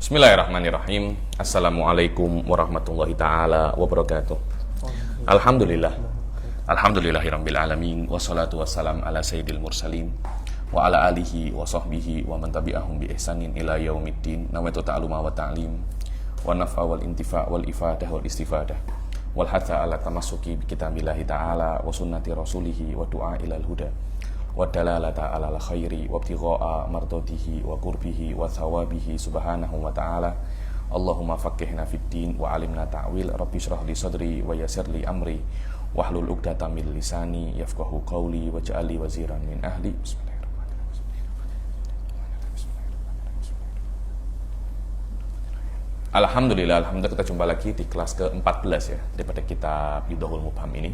Bismillahirrahmanirrahim. Assalamualaikum warahmatullahi ta'ala wabarakatuh. Alhamdulillah. Alhamdulillahirabbil alamin wassalatu wassalam ala sayyidil mursalin wa ala alihi wa sahbihi wa man tabi'ahum bi ihsanin ila yaumiddin. Nawaitu ta'aluma wa ta'lim wa naf'a wal intifa' wal ifadah wal istifadah wal hatha ala tamassuki bi kitabillahi ta'ala wa sunnati rasulihi wa du'a ilal huda wa dalalata ala khairi wa ibtigha'a mardatihi wa qurbihi wa thawabihi subhanahu wa ta'ala. Allahumma faqihna fid din wa alimna ta'wil. Rabbi shrah li sadri wa yassir li amri wahlul 'uqdatam min lisani yafqahu qawli waj'al li waziran min ahli. Alhamdulillah, kita jumpa lagi di kelas ke-14 ya daripada kitab Idhahul Mubham ini.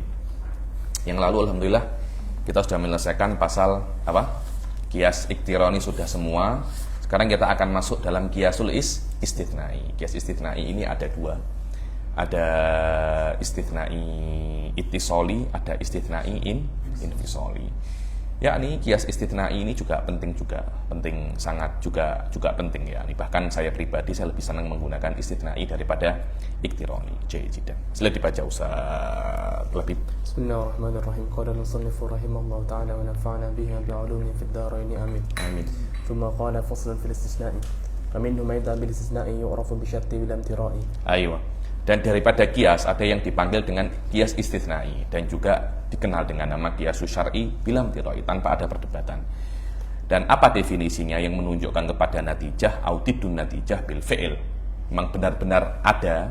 Yang lalu alhamdulillah kita sudah menyelesaikan pasal apa? Qiyas iktirani sudah semua. Sekarang kita akan masuk dalam qiyasul istithnai. Qiyas istithnai ini ada dua. Ada istithnai ittisali, ada istithnai infisali. Yakni qiyas istithnai ini juga penting, sangat penting ya. Bahkan saya pribadi saya lebih senang menggunakan istithnai daripada iktirani. Jayyidan. Sila dibaca Ustaz lebih. Bismillahirrahmanirrahim. Qala al-musannif rahimahullah ta'ala wa nafa'ana biha bi'ulumin fid dharain amin. Amin. Thumma qala faslun fil istisna'i. Faminhu ma yadha bil istisna'i yu'rafu bi syarti bil imtira'i. Aywa. Dan daripada qiyas ada yang dipanggil dengan qiyas istithnai dan juga dikenal dengan nama qiyasus syar'i bilam tirai tanpa ada perdebatan. Dan apa definisinya yang menunjukkan kepada natijah audidun natijah bil fi'il. Memang benar-benar ada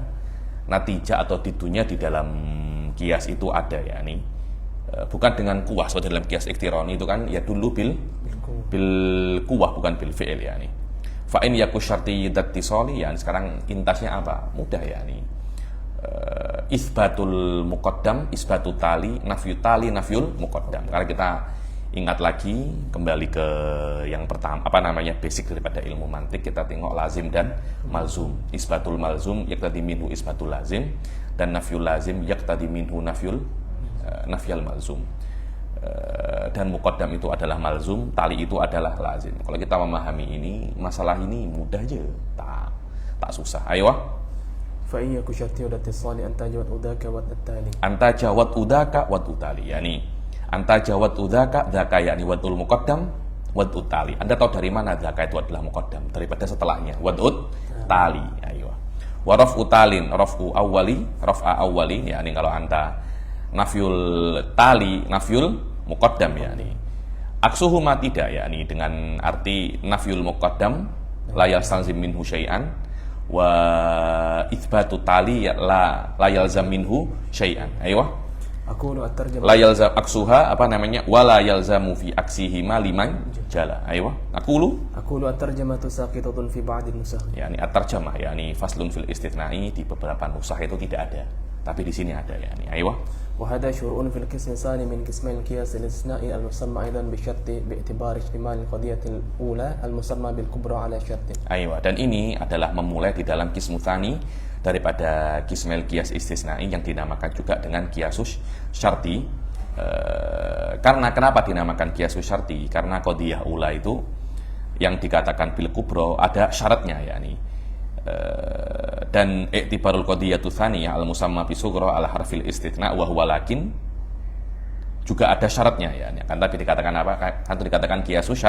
natijah atau didunya di dalam qiyas itu ada ya nih. Bukan dengan kuah seperti dalam qiyas iktirani itu kan ya dulu bil kuah bukan bil fi'il ya nih. Fa in yaku syarti dattisali ya sekarang intasnya apa? Mudah ya nih. Isbatul muqaddam, isbatul tali, nafyul muqaddam. Karena kita ingat lagi kembali ke yang pertama basic daripada ilmu mantik, kita tengok lazim dan malzum. Isbatul malzum yaqtadi minhu isbatul lazim dan nafyul lazim yaqtadi minhu nafyal malzum. Dan muqaddam itu adalah malzum, tali itu adalah lazim. Kalau kita memahami ini, masalah ini mudah aja, tak susah. Ayo. Fa in yaku syarti wa dattisali anta jawat udaka wa at-tali. Anta jawat udaka wa utali. Yani anta jawat udaka dzaka yakni wadul muqaddam wa utali. Anda tahu dari mana dzaka itu adalah muqaddam? Daripada setelahnya wadut tali. Ayo. Wa raf'u talin, raf'u awwali, raf'a awwali yakni kalau anta nafyul tali, nafyul muqaddam yakni. Aksuhuma tidak yakni dengan arti nafyul muqaddam la yalzam minhu syai'an wa itsbatu tali la yalzam minhu syai'an. Aywa. Aqulu at-tarjamah La yalzam aksuha wala yalzamu fi aksihima liman jala. Aywa. Aqulu at-tarjamatu saqitatun fi ba'd an-nusakh. Yani at-tarjamah yani faslun fil istithnai di beberapa nusakh itu tidak ada. Tapi di sini ada yani. Aywa. وهذا شروع في القسم الثاني من قسمي القياس الاستثنائي المسمى أيضا بشرط باعتبار اشتمال القضية الأولى المسمى بالكبرى على شرط. Aywa, dan ini adalah memulai di dalam qismu tsani daripada qismil qiyas istisnai yang dinamakan juga dengan qiyasus syarti. Karena kenapa dinamakan qiyasus syarti? Karena qadiyah ula itu yang dikatakan bil kubra ada syaratnya yakni. Dan i'tibarul qadiyatu tsaniyah al musamma bi sughra ala harfil istitsna wa huwa lakin juga ada syaratnya ya. Kan tadi dikatakan apa? Kan dikatakan qiyasus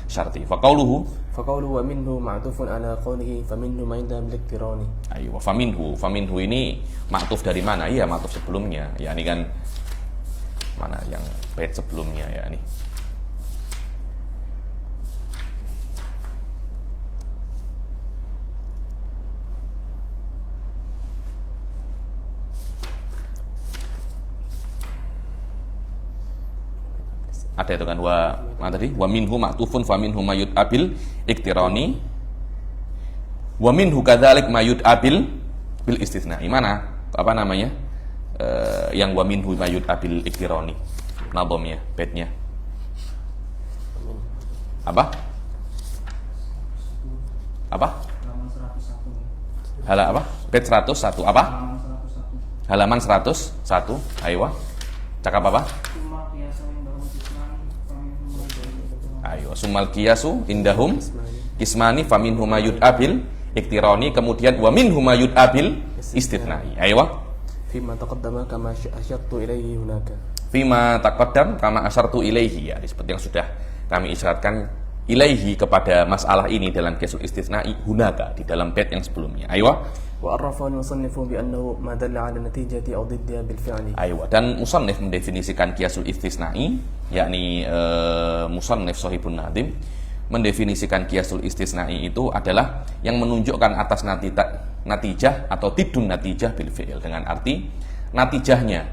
syarti. Fa qawluhu wa minhu ma'tufun ala qawlihi fa minhu ma yadam liktirani. Ayo fa minhu ini ma'tuf dari mana? Iya, ma'tuf sebelumnya. Ya ini kan mana yang bait sebelumnya ya ini. Ada itu kan wa minhu ma'tufun fa minhu mayud abil iktirani wa minhu kadzalik mayud abil bil istitsna. Mana yang wa minhu mayud abil iktirani nadhamnya baitnya apa bait 101 apa halaman 101 ayo cakap apa ayo sumal qiyasu indahum kismani faminhum mayud abil iktirani, kemudian wa minhu ma yud'a bil istitsna'i. Aywa. فيما تقدم كما أشرت إليه هناك. Fima taqaddam kama asyartu ilaihi, ya, seperti yang sudah kami isyaratkan ilaihi kepada masalah ini dalam kiasul istitsna'i hunaka di dalam bait yang sebelumnya. Aywa. وعرف المصنف بأنه ما دل على النتيجة أو ضدها بالفعل. Aywa, dan musannif mendefinisikan kiasul istitsna'i, yakni musannif Shahibun Nadhim mendefinisikan kiasul istitsna'i itu adalah yang menunjukkan atas natijah atau tidun natijah bil fi'il, dengan arti natijahnya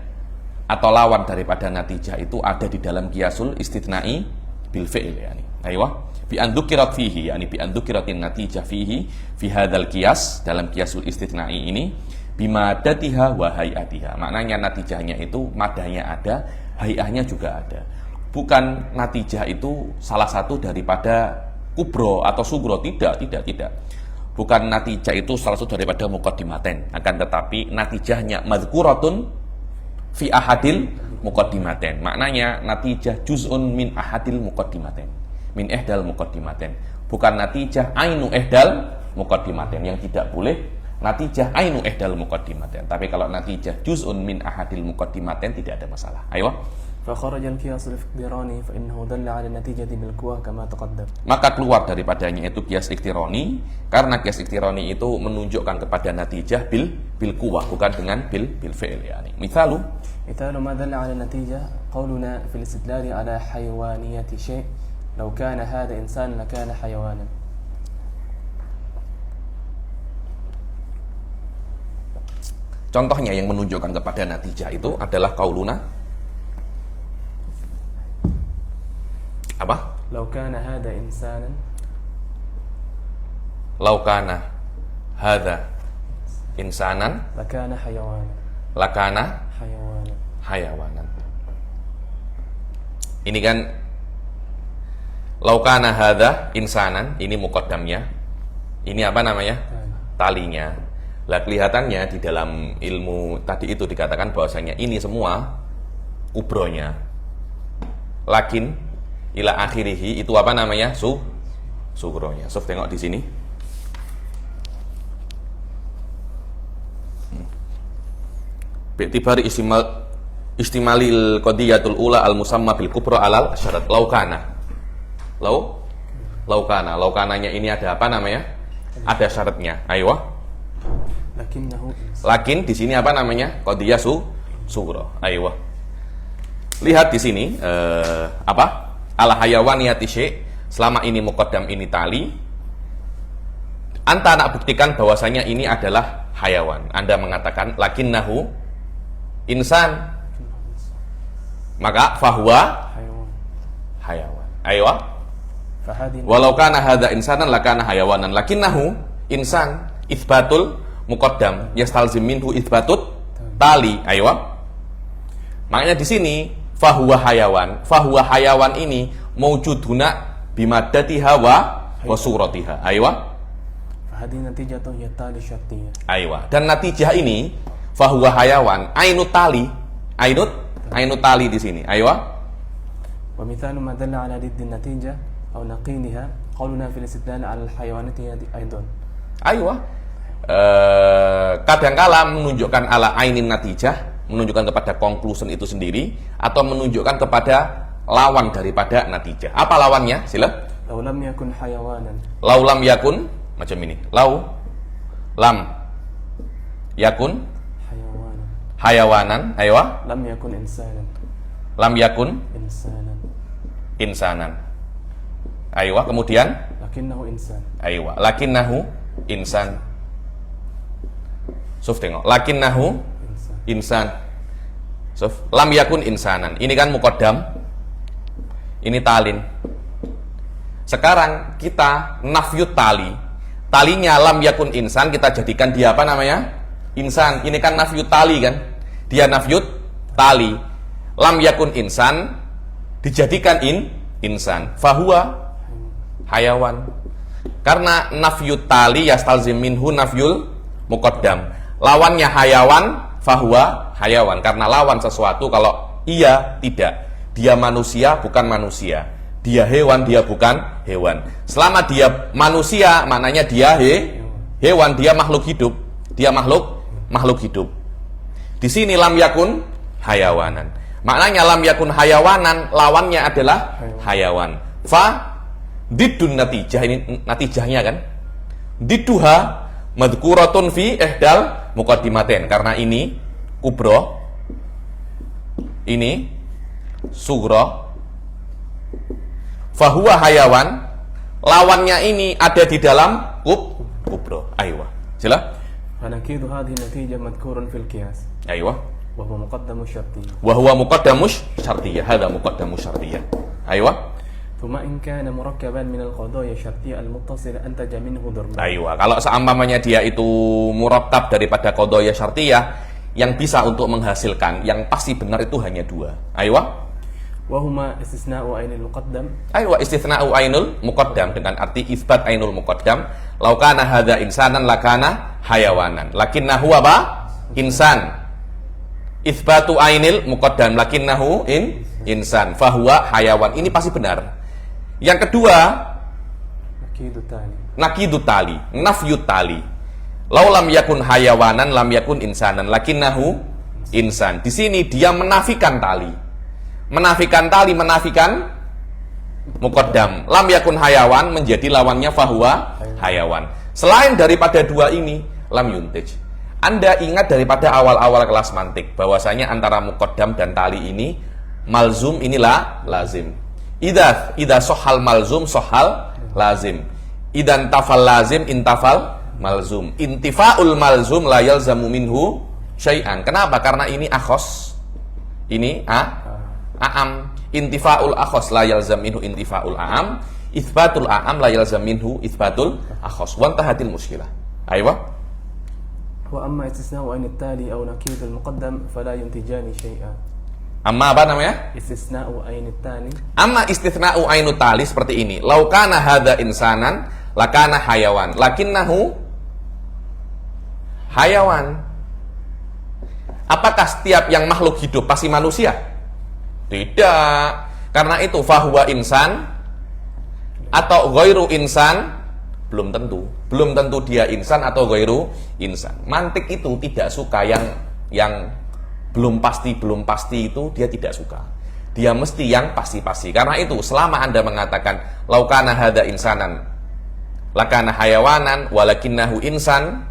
atau lawan daripada natijah itu ada di dalam kiasul istitsna'i bil fi'il, yani. Aywa, bi an dzukirat fihi, yani bi an dzukiratin natijah fihi fi hadzal qiyas, dalam kiasul istitsna'i ini bimadatiha wa hayatiha. Maknanya natijahnya itu madahnya ada, hayahnya juga ada. Bukan natijah itu salah satu daripada kubro atau sugro, tidak. Bukan natijah itu salah satu daripada muqaddimaten, akan tetapi natijahnya madzkuratun fi ahadil muqaddimaten. Maknanya natijah juz'un min ahadil muqaddimaten, min ihdal muqaddimaten. Bukan natijah ainu ihdal muqaddimaten, yang tidak boleh natijah ainu ihdal muqaddimaten. Tapi kalau natijah juz'un min ahadil muqaddimaten tidak ada masalah. Ayo. فخرج القياس الاقتراني فإنه دل على النتيجة بالقوة كما تقدم. Maka keluar daripadanya itu kias iktironi, karena kias iktironi itu menunjukkan kepada natijah bil quwah, bukan dengan bil fi'il, yani. مثال ما دل على النتيجة قولنا في الاستدلال على حيوانية شيء لو كان هذا إنسان لكان حيوانا. Contohnya yang menunjukkan kepada natijah itu adalah qauluna, apa? لو كان هذا إنسانا. Lau kana hadza insanan لكان حيوانا. lakana حيوانا. hayawanan. Ini kan lau kana hadza insanan, ini muqaddamnya. Ini apa namanya? Talinya. Lah kelihatannya di dalam ilmu tadi itu dikatakan bahwasanya ini semua kubronya. Lakin ila akhirihi itu apa namanya? Sugronya. So, tengok di sini. Bi'tibari istimalil qadiyatul ula al musamma bil kubra alal syarat laukana. Laukananya ini ada apa namanya? Ada syaratnya. Ayo. Lakin di sini apa namanya? Qadiyah sugro. Ayo. Lihat di sini apa? Ala hayawaniyati syai', selama ini muqaddam ini tali, Anta nak buktikan bahwasanya ini adalah hayawan. Anda mengatakan lakinnahu insan, maka fahuwa hayawan. Ayo. Walau kana hadza insanan lakana hayawanan, lakinnahu insan, itsbatul muqaddam yastalzim minhu itsbatut tali. Ayo. Maknanya di sini fahuwa hayawan ini mawjuduna bimadatiha wa suratiha. Aywa. Aywa. Dan natijah ini fahuwa hayawan ainut tali di sini. Aywa. Wa mithalu ma dalla ala didd an-natijah aw naqiniha qawluna fil istidlal ala al-hayawanati aidan. Aywa. Kadangkala menunjukkan ala ainin natijah, menunjukkan kepada conclusion itu sendiri, atau menunjukkan kepada lawan daripada natijah. Apa lawannya? Sila. Lau lam yakun hayawanan. Lau lam yakun, macam ini. Lau lam yakun hayawanan. Aywa. Lam yakun insanan. Lam yakun insanan. Aywa. Kemudian lakinnahu insan. Aywa. Lakinnahu insan. Suf tengok. Lakinnahu insan. So, lam yakun insanan. Ini kan muqaddam. Ini talin. Sekarang kita nafyut tali. Talinya lam yakun insan, kita jadikan dia apa namanya? Insan. Ini kan nafyut tali kan? Dia nafyut tali. Lam yakun insan dijadikan insan. Fahuwa hayawan. Karena nafyut tali yastalzim minhu nafyul muqaddam. Lawannya hayawan, fahuwa hayawan. Karena lawan sesuatu kalau iya, tidak. Dia manusia, bukan manusia. Dia hewan, dia bukan hewan. Selama dia manusia, maknanya dia hewan, dia makhluk hidup. Dia makhluk hidup. Di sini lam yakun hayawanan. Maknanya lam yakun hayawanan, lawannya adalah hayawan. Fa diddun natijah, ini natijahnya kan. Didduha madhkuratun fi ihdal muqaddimatain. Karena ini kubro, ini sugro, fahuwa hayawan, lawannya ini ada di dalam kubro. Aywa. Jelas? فنكيد هذه النتيجة مذكور في القياس Aywa. وهو مقدم الشرطية Wa huwa muqaddamus syartiyah. Hadza muqaddamus syartiyah. Aywa. ثم إن كان مركبا من القضايا الشرطية المتصلة أنتج منه ضربان. Aywa. Kalau seumpamanya dia itu murattab daripada qadaya syartiyah yang bisa untuk menghasilkan, yang pasti benar itu hanya dua. Aywa. وهما استثناء عين المقدم Aywa, istithna'u ainul muqaddam dengan arti isbat ainul muqaddam. Lau kana hadza insanan lakana hayawanan. Lakinnahu apa? Insan. Isbatu ainil muqaddam lakinnahu insan. Fahuwa hayawan. Ini pasti benar. Yang kedua, نكيد الثاني nakidut tali, nafyut tali. Lau lam yakun hayawanan lam yakun insanan lakinnahu insan. Di sini dia menafikan tali. Menafikan tali, menafikan muqaddam. Lam yakun hayawan menjadi lawannya fahuwa hayawan. Selain daripada dua ini, lam yuntij. Anda ingat daripada awal-awal kelas mantik bahwasanya antara muqaddam dan tali ini malzum, inilah lazim. Idza sohal malzum sohal lazim. Idan tafal lazim intafal malzum. Intifaul malzum la yalzamu minhu syai'an. Kenapa? Karena ini akhos. Ini a'am. Intifaul akhos la yalzam minhu intifaul a'am. Itsbatul a'am la yalzam minhu itsbatul akhos. Wa intahatil mushkilah. Aywa. وأما استثناء عين التالي أو نكيد المقدم فلا ينتجان شيئا. Amma apa namanya? استثناء عين التالي Amma istithna'u ainu tali seperti ini. Lau kana hadza insanan lakana hayawan. Lakinnahu hayawan. Apakah setiap yang makhluk hidup pasti manusia? Tidak. Karena itu fahuwa insan atau ghairu insan belum tentu. Belum tentu dia insan atau ghairu insan. Mantik itu tidak suka yang belum pasti itu dia tidak suka. Dia mesti yang pasti-pasti. Karena itu selama Anda mengatakan laukana hadza insanan lakana hayawanan walakinnahu insan,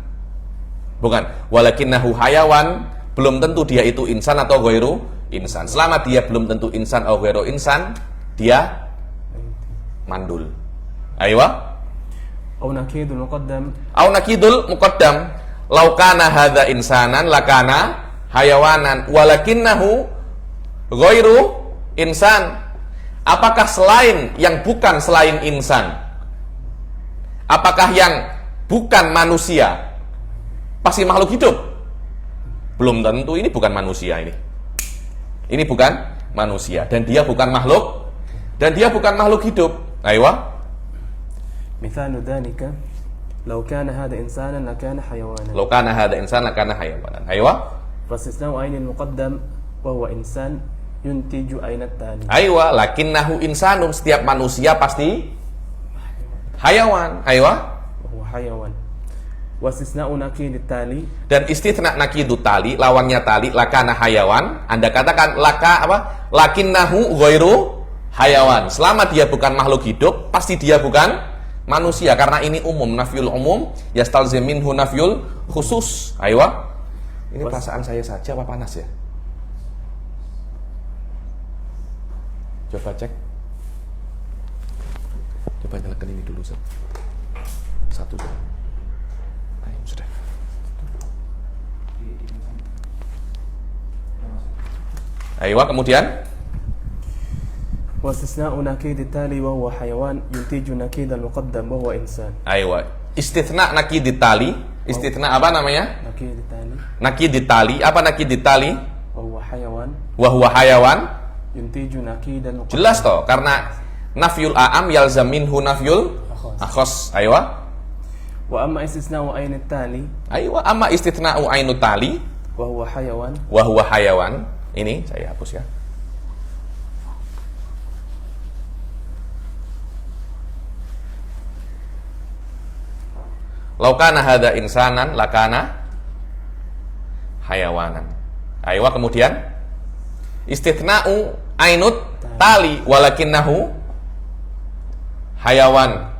bukan walakinnahu hayawan, belum tentu dia itu insan atau ghairu insan. Selama dia belum tentu insan atau ghairu insan, dia mandul. Aywa. أو نكيد المقدم Au nakidul muqaddam. Laukana hadza insanan lakana hayawanan walakinnahu ghairu insan. Apakah selain yang bukan selain insan? Apakah yang bukan manusia pasti makhluk hidup? Belum tentu. Ini bukan manusia ini. Ini bukan manusia dan dia bukan makhluk hidup. Aywa. مثال ذلك لو كان هذا إنسانا لكان حيوانا. Lau kana hadza insan lakana hayawanan. Aywa. فاستثناء عين المقدم وهو إنسان ينتج عين التالي. Aywa, lakinnahu insanun, setiap manusia pasti hayawan. Aywa. وهو حيوان. واستثناء نكيد التالي Dan istitsna nakidu tali, lawannya tali, lakana hayawan. Anda katakan laka apa? Lakinnahu ghairu hayawan. Selama dia bukan makhluk hidup, pasti dia bukan manusia. Karena ini umum, nafyul umum yastalzim minhu nafyul khusus. Aywa. Ini perasaan saya saja apa panas ya? Coba cek. Coba nyalakan ini dulu, Ustaz. Satu dulu. Ayo, sudah. Aywa, kemudian واستثناء نكيد التالي وهو حيوان ينتج نكيد المقدم وهو إنسان. aywa. Istitsna nakidit tali. Istitsna apa namanya? نكيد التالي Nakidit tali. Apa nakidit tali? وهو حيوان Wa huwa hayawan. ينتج نكيد المقدم. Jelas toh, karena nafyul a'am yalzam minhu nafyul akhos. Aywa. وأما استثناء عين التالي Aywa, amma istithna'u ainu tali وهو حيوان wa huwa hayawan. Ini saya hapus ya. Laukana hadza insanan lakana hayawanan. Aywa, kemudian istithna'u ainut tali walakinnahu hayawan.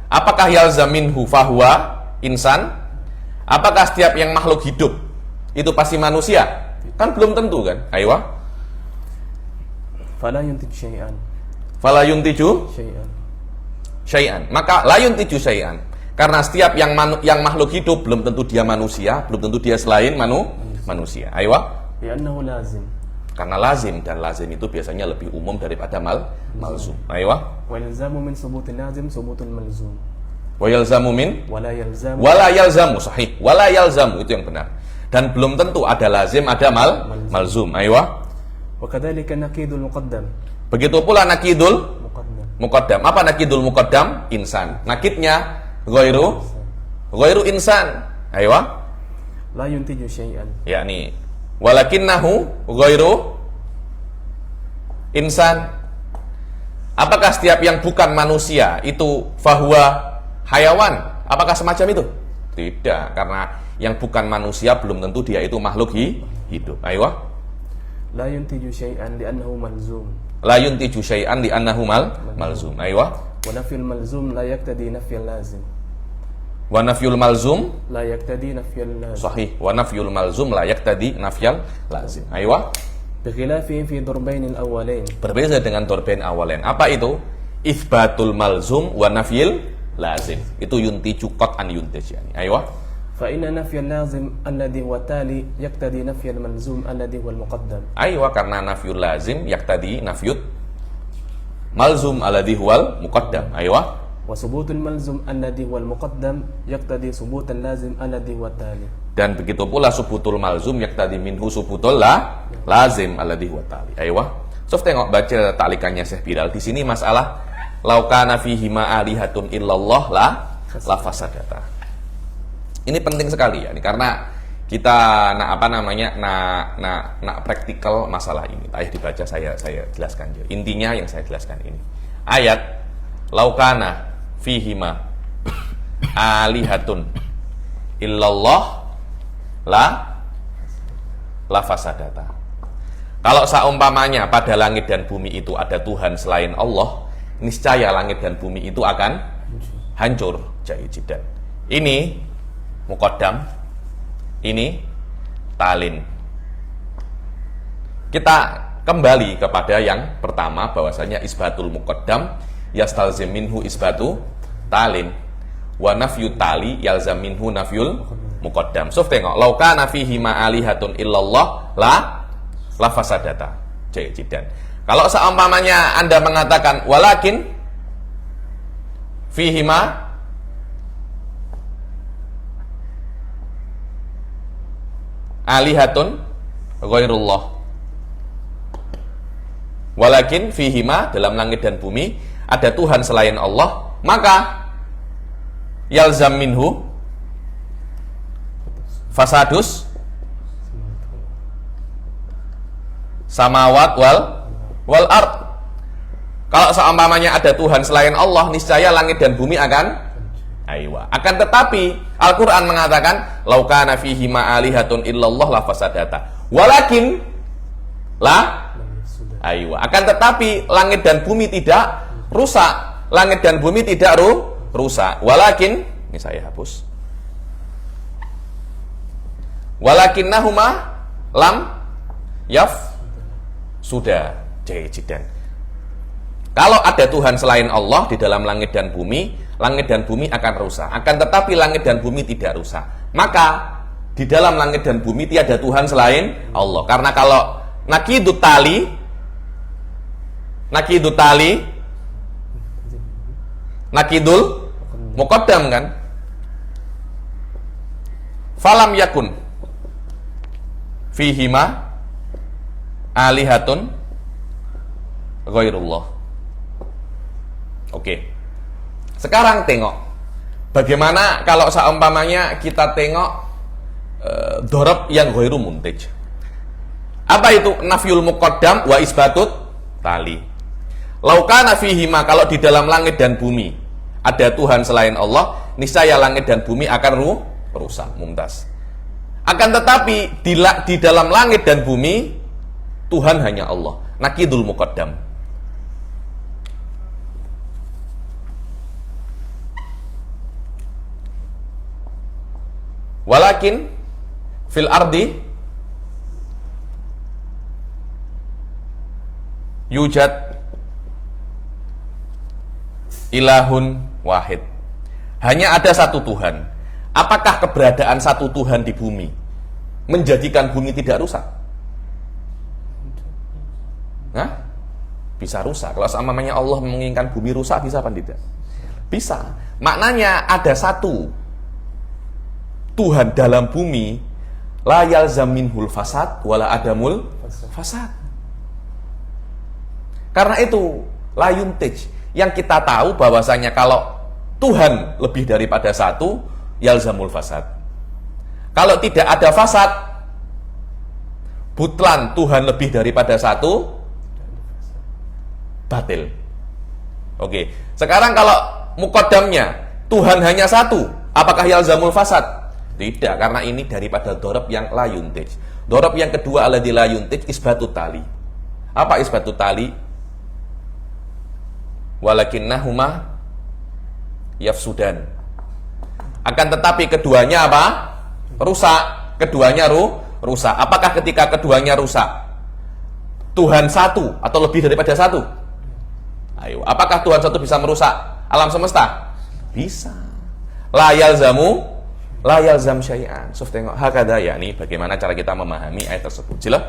Apakah yalzam minhu fahuwa insan? Apakah setiap yang makhluk hidup itu pasti manusia? Kan belum tentu kan? Aywa. فلا ينتج شيئا Fala yuntiju شيئا syai'an. Maka la yuntiju syai'an. Karena setiap yang makhluk hidup belum tentu dia manusia, belum tentu dia selain manusia. Aywa. لأنه لازم Karena lazim, dan lazim itu biasanya lebih umum daripada malzum. Aywa. والإلزام من ثبوت اللازم ثبوت الملزوم Wa yalzamu min ولا يلزم wala yalzamu, sahih. Wala yalzamu, itu yang benar. Dan belum tentu ada lazim, ada malzum. Aywa. وكذلك نقيض المقدم Begitu pula nakidul مقدم muqaddam. Apa nakidul muqaddam? Insan. Nakidnya ghairu insan. Aywa. لا ينتج شيئا Yakni walakinnahu ghairu insan. Apakah setiap yang bukan manusia itu fahuwa hayawan? Apakah semacam itu? Tidak, karena yang bukan manusia belum tentu dia itu makhluk hidup. Aywa. لا ينتج شيئا لأنه ملزوم La yuntiju syai'an li annahu malzum. Aywa. ونفي الملزوم لا يقتضي نفي اللازم Wa nafyul malzum لا يقتضي نفي اللازم sahih. Wa nafyul malzum la yaktadi nafyal lazim. Aywa. بخلافه في ضربين الأولين Berbeda dengan dorbain awalen. Apa itu? Itsbatul malzum wa nafyil lazim. Itu yuntiju qat'an yuntij yani. Aywa. فإن نفي اللازم الذي هو التالي يقتضي نفي الملزوم الذي هو المقدم Aywa, karena nafyul lazim yaktadi nafyut malzum alladhi huwal muqaddam. Aywa. وثبوت الملزوم الذي هو المقدم يقتضي ثبوت اللازم الذي هو التالي Dan begitu pula subutul malzum yaktadi minhu subutul lazim alladhi huwa tali. Aywa. Sof, tengok baca taklikannya Syekh Bilal. Di sini masalah laukana fihi ma alihatun illallah la fasadata. Ini penting sekali ya, karena kita nak praktikal masalah ini. Ayat dibaca, saya jelaskan aja. Intinya yang saya jelaskan ini. Ayat laukana fihi ma alihatun illallah la fasadata. Kalau seumpamanya pada langit dan bumi itu ada Tuhan selain Allah, niscaya langit dan bumi itu akan hancur. Jaijidan. Ini muqaddam, ini talin. Kita kembali kepada yang pertama, bahwasanya isbatul muqaddam yastalzim minhu isbatu talin wa nafyu tali yalzam minhu nafyul muqaddam. So, tengok, laukana fihi ma alihatun illallah la fasadata. Jaijidan. Kalau seumpamanya Anda mengatakan walakin fihi ma alihatun ghairullah, walakin fihima, dalam langit dan bumi ada Tuhan selain Allah, maka yalzam minhu fasadus samawat wal ard. Kalau seumpamanya ada Tuhan selain Allah, niscaya langit dan bumi akan aywa. Akan tetapi Al-Quran mengatakan laukana fihi ma'alihatun illallah la fasadata. Walakin la aywa. Akan tetapi langit dan bumi tidak rusak. Langit dan bumi tidak rusak. Walakin, ini saya hapus. Walakinnahuma lam sudah jahidan. Kalau ada Tuhan selain Allah di dalam langit dan bumi akan rusak. Akan tetapi langit dan bumi tidak rusak. Maka di dalam langit dan bumi tiada Tuhan selain Allah. Karena kalau nakidut tali, nakidul muqaddam kan? Falam yakun fihima alihatun ghairullah. Oke. Sekarang tengok bagaimana kalau seumpamanya kita tengok dorob yang ghairu muntij. Apa itu? Nafyul muqaddam wa isbatut tali. Laukana fihima, kalau di dalam langit dan bumi ada Tuhan selain Allah, niscaya langit dan bumi akan rusak. Mumtaz. Akan tetapi di dalam langit dan bumi Tuhan hanya Allah. Nakidul muqaddam. Walakin fil ardi yujad ilahun wahid. Hanya ada satu Tuhan. Apakah keberadaan satu Tuhan di bumi menjadikan bumi tidak rusak? Hah? Bisa rusak. Kalau seandainya Allah menginginkan bumi rusak, bisa apa tidak? Bisa. Maknanya ada satu Tuhan dalam bumi, la yalzam minhul fasad wala adamul fasad. Karena itu la yuntij, yang kita tahu bahwasanya kalau Tuhan lebih daripada satu, yalzamul fasad. Kalau tidak ada fasad, butlan Tuhan lebih daripada satu, batil. Oke. Sekarang kalau muqaddamnya Tuhan hanya satu, apakah yalzamul fasad? Tidak, karena ini daripada dhorob yang la yuntij. Dhorob yang kedua alladzi la yuntij isbatut tali. Apa isbatut tali? Walakinnahuma yafsudan. Akan tetapi keduanya apa? Rusak. Keduanya rusak. Apakah ketika keduanya rusak, Tuhan satu atau lebih daripada satu? Ayo, apakah Tuhan satu bisa merusak alam semesta? Bisa. La yalzam syai'an. Suf tengok hakada, yakni bagaimana cara kita memahami ayat tersebut. Jelas?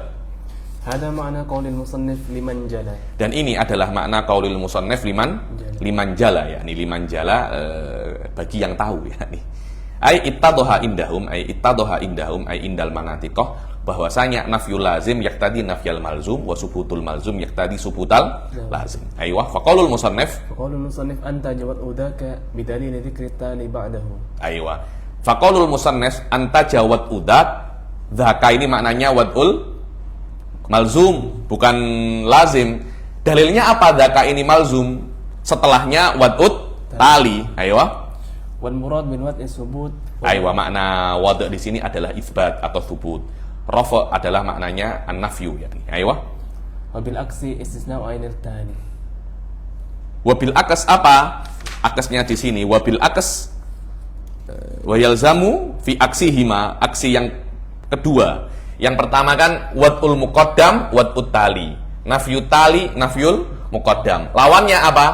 Hada makna qaulil musannif liman jala. Dan ini adalah makna qaulil musannif liman jala, yakni liman jala, bagi yang tahu, yakni ai ittadoha indahum ai indal manatiqah, bahwasanya nafyul lazim yaqtadi nafyal malzum wa subutul malzum yaqtadi subutal lazim. Aywa faqaulul musannif anta jawad udaka bidalil dzikri tali ba'dahu. Aywa faqaulul musannif anta jawad udak, dzaka ini maknanya wadul malzum, bukan lazim. Dalilnya apa dzaka ini malzum? Setelahnya wadud tali. Aywa wal murad bin wad isbut. Aywa, makna wad di sini adalah isbat atau subut. Rafa adalah maknanya an-nafyu, yakni. Aywa. Wabil aksi istisna ainil tani. Wabil akas apa? Akasnya di sini wabil akas wa yalzamu fi aksihima, aksi yang kedua. Yang pertama kan wadul muqaddam wadut tali. Nafyu tali nafyul muqaddam. Lawannya apa?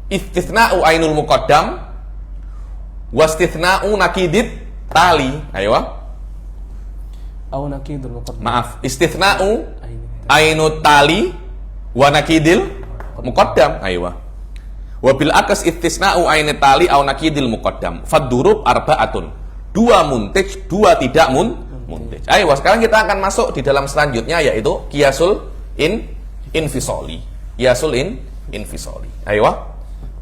Istisna'u ainul muqaddam wastithna'u nakidit tali. Ayo. Au nakidul muqaddam. Maaf, istithna'u ainut tali wa nakidil muqaddam. Ayo. Wabil akas istisna'u ainut tali au nakidil muqaddam. Fadurub arba'atun. Dua muntij, dua tidak muntij. Ayo, sekarang kita akan masuk di dalam selanjutnya, yaitu qiyasul infisali. Qiyasul infisali. Ayo.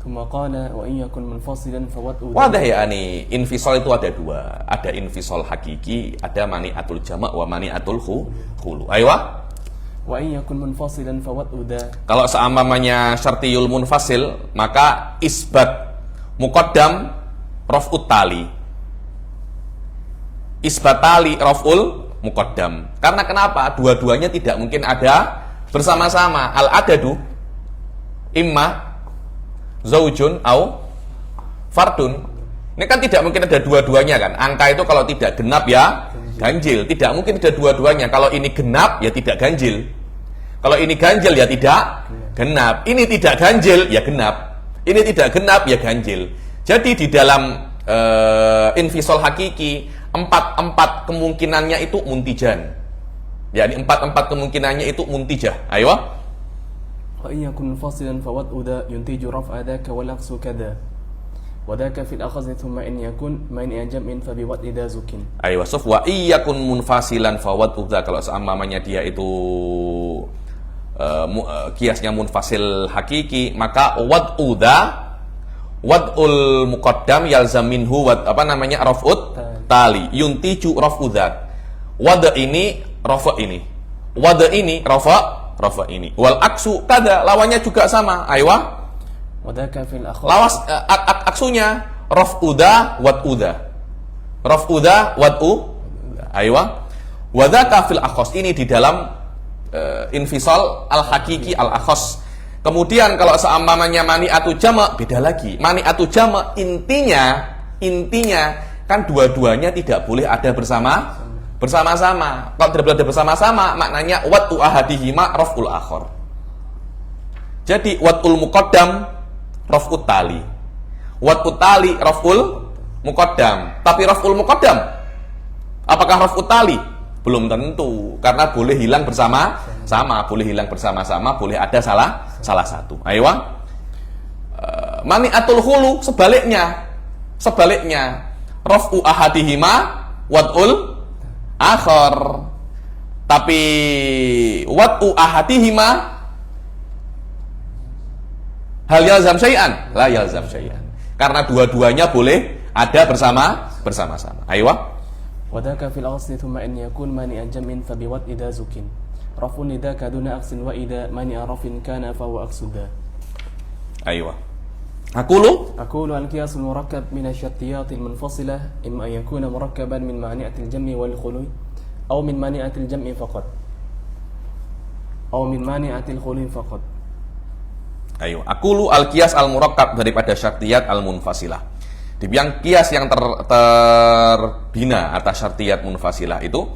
Kama qala wa in yakun munfasilan fawad. Wadah, ya, ani infisal itu ada dua. Ada infisal hakiki, ada mani'atul jama' wa mani'atul khulu. Ayo. Wa in yakun munfasilan fawad uda. Kalau seumpamanya syartiyul munfasil, maka isbat muqaddam raf'ut tali. Isbat tali raf'ul muqaddam. Karena kenapa? Dua-duanya tidak mungkin ada bersama-sama. Al-adadu imma zaujun au fardun. Ini kan tidak mungkin ada dua-duanya kan. Angka itu kalau tidak genap ya ganjil. Tidak mungkin ada dua-duanya. Kalau ini genap ya tidak ganjil. Kalau ini ganjil ya tidak genap. Ini tidak ganjil ya genap. Ini tidak genap ya ganjil. Jadi di dalam infisal hakiki, empat kemungkinannya itu muntijan. Ya, ini empat kemungkinannya itu muntijah. Ayo. Wa in yakun munfasilan fawad uda yuntiju raf'a daka wal aqsu kada. Wa daka fil akhadh thumma in yakun ma in jam'in fa bi wad idza zukin. Ayo, wasf wa iyakun munfasilan fawad uda. Kalau seumpamanya dia itu kiasnya munfasil hakiki, maka wad uda wadul muqaddam yalzam minhu wad raf'ut tali yuntiju raf'u dzat. Wad ini rafa ini. Wad ini rafa ini. Wal aksu kada, lawannya juga sama. Aywa. وذاك في الأخص Lawas aksunya raf'uda wat'uda. Raf'uda wat'u. Aywa. Wadzaka fil akhos, ini di dalam infisal al-hakiki al-akhos. Kemudian kalau seumpamanya mani'atu jama' beda lagi. Mani'atu jama' intinya kan dua-duanya tidak boleh ada bersama-sama. Kalau tidak boleh ada bersama-sama, maknanya wat'u ahadihima raf'ul akhar. Jadi wat'ul muqaddam raf'ut tali. Wat'ut tali raf'ul muqaddam. Tapi raf'ul muqaddam apakah raf'ut tali? Belum tentu, karena boleh hilang bersama-sama, boleh hilang bersama-sama, boleh ada salah satu. Aywa. Mani'atul khulu sebaliknya raf'u ahadihima wat'ul akhar. Tapi wat'u ahadihima hal yalzam syai'an? La yalzam syai'an. Karena dua-duanya boleh ada bersama-sama. Aywa. وذاك في الأصل ثم أن يكون مانع جمع فبوضع إذا زكن رفع لذاك دون أقص وإذا مانع رف كان فهو أقص ذا. أيوة. أقول القياس المركب من الشرطيات المنفصلة إما أن يكون مركبا من مانعة الجمع والخلو أو من مانعة الجمع فقط أو من مانعة الخلو فقط. Ayo, aqulu al-qiyas al-murakkab daripada syartiyat al-munfasilah. Yang kias yang terbina atas syartiyat munfasilah itu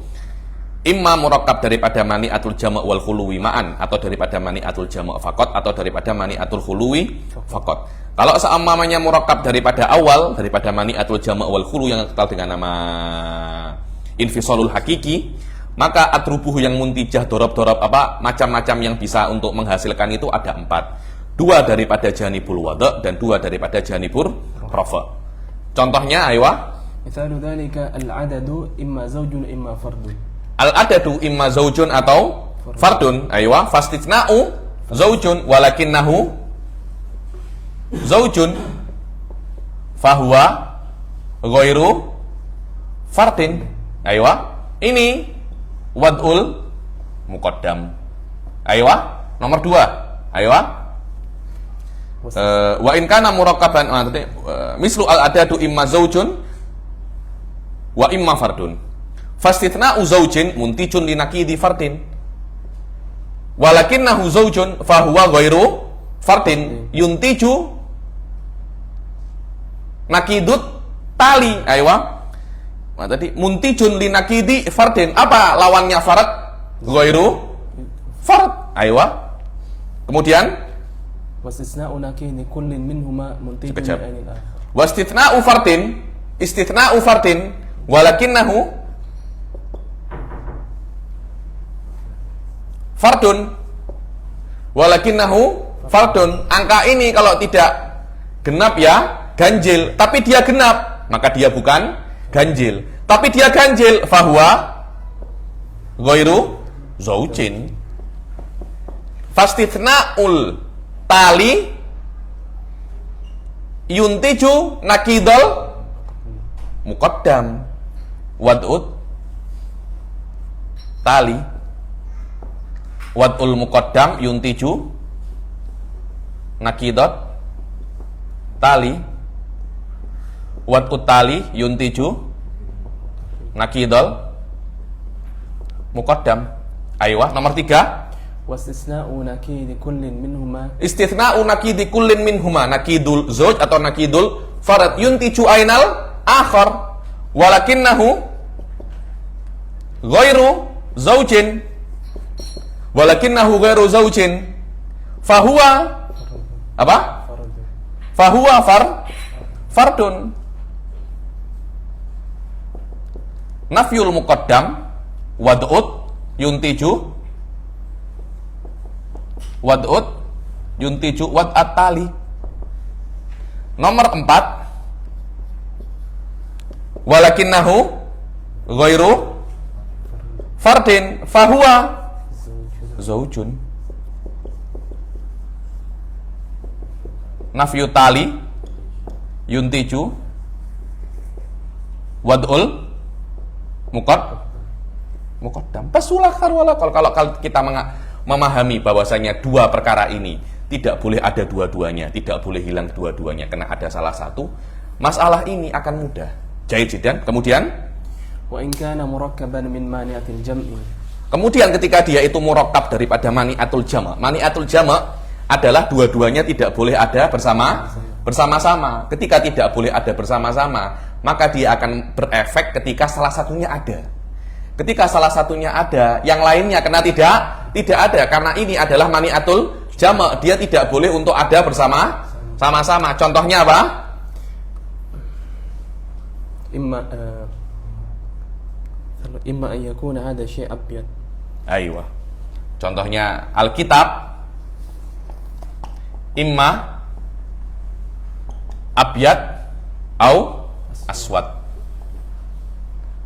imma murakkab daripada mani'atul jama' wal khuluwi ma'an, atau daripada mani'atul jama' faqat, atau daripada mani'atul khuluwi faqat. Kalau seumpamanya murakkab daripada awal, daripada mani'atul jama' wal khulu yang dikenal dengan nama infisalul hakiki, maka atrubuh yang muntijah dorob-dorob macam-macam yang bisa untuk menghasilkan itu ada 4. 2 daripada janibul wada' dan 2 daripada janibur rafa'. Contohnya, aywa. Mithalu dzalika al-adadu imma zawjun imma fardun. Al-adadu imma zawjun atau fardun. Aywa, fastithna'u zawjun walakinnahu zawjun fahuwa ghairu fardin. Aywa. Ini wad'ul muqaddam. Aywa. Nomor 2. Aywa. Wa in kana murakkaban mislu al-adadu imma zawjun wa imma fardun fastithna'u zawjin muntijun linaqidi fardin walakinnahu zawjun fahuwa ghairu fardin yuntiju nakidut tali. Aywa. Tadi muntijun linaqidi fardin, apa lawannya farad? Ghairu fard. Aywa. Kemudian واستثناء نكيد كل منهما منتج لآن الآخر. واستثناء فرد استثناء فرد ولكنه fardun walakinahu fardun. Angka ini kalau tidak genap ya ganjil, tapi dia genap maka dia bukan ganjil. Tapi dia ganjil fahuwa ghairu zaujin. Fastithna'ul tali yuntiju nakidol muqaddam wad'ut tali wad'ul muqaddam yuntiju nakidot tali wad'ut tali yuntiju nakidol muqaddam. Aywa. Nomor 3. واستثناء نكيد كل منهما Istithna'u nakidi kullin minhuma, nakidul zauj atau nakidul farad yuntiju ainal akhar walakinnahu ghairu zaujin fahuwa apa? Fahuwa fardun. Nafyul muqaddam wad'ut yuntiju wad'at tali. Nomor 4. Walakinnahu ghairu fardin fahuwa zaujun. Nafyu tali yuntiju wad'ul muqaddam. Pasulah karwala. Kalau kita memahami bahwasanya dua perkara ini tidak boleh ada dua-duanya, tidak boleh hilang dua-duanya, karena ada salah satu, masalah ini akan mudah. Jaid jiddan. Kemudian wa in kana murakkaban min mani'atil jam'i. Kemudian ketika dia itu murakkab daripada mani'atul jama'. Mani'atul jama' adalah dua-duanya tidak boleh ada bersama-sama. Ketika tidak boleh ada bersama-sama, maka dia akan berefek ketika salah satunya ada. Ketika salah satunya ada, yang lainnya kena tidak ada, karena ini adalah mani'atul jama'. Dia tidak boleh untuk ada bersama-sama. Contohnya apa? Imma an yakuna hada syai' abyad. Aywa. Contohnya Alkitab imma abyad au aswad.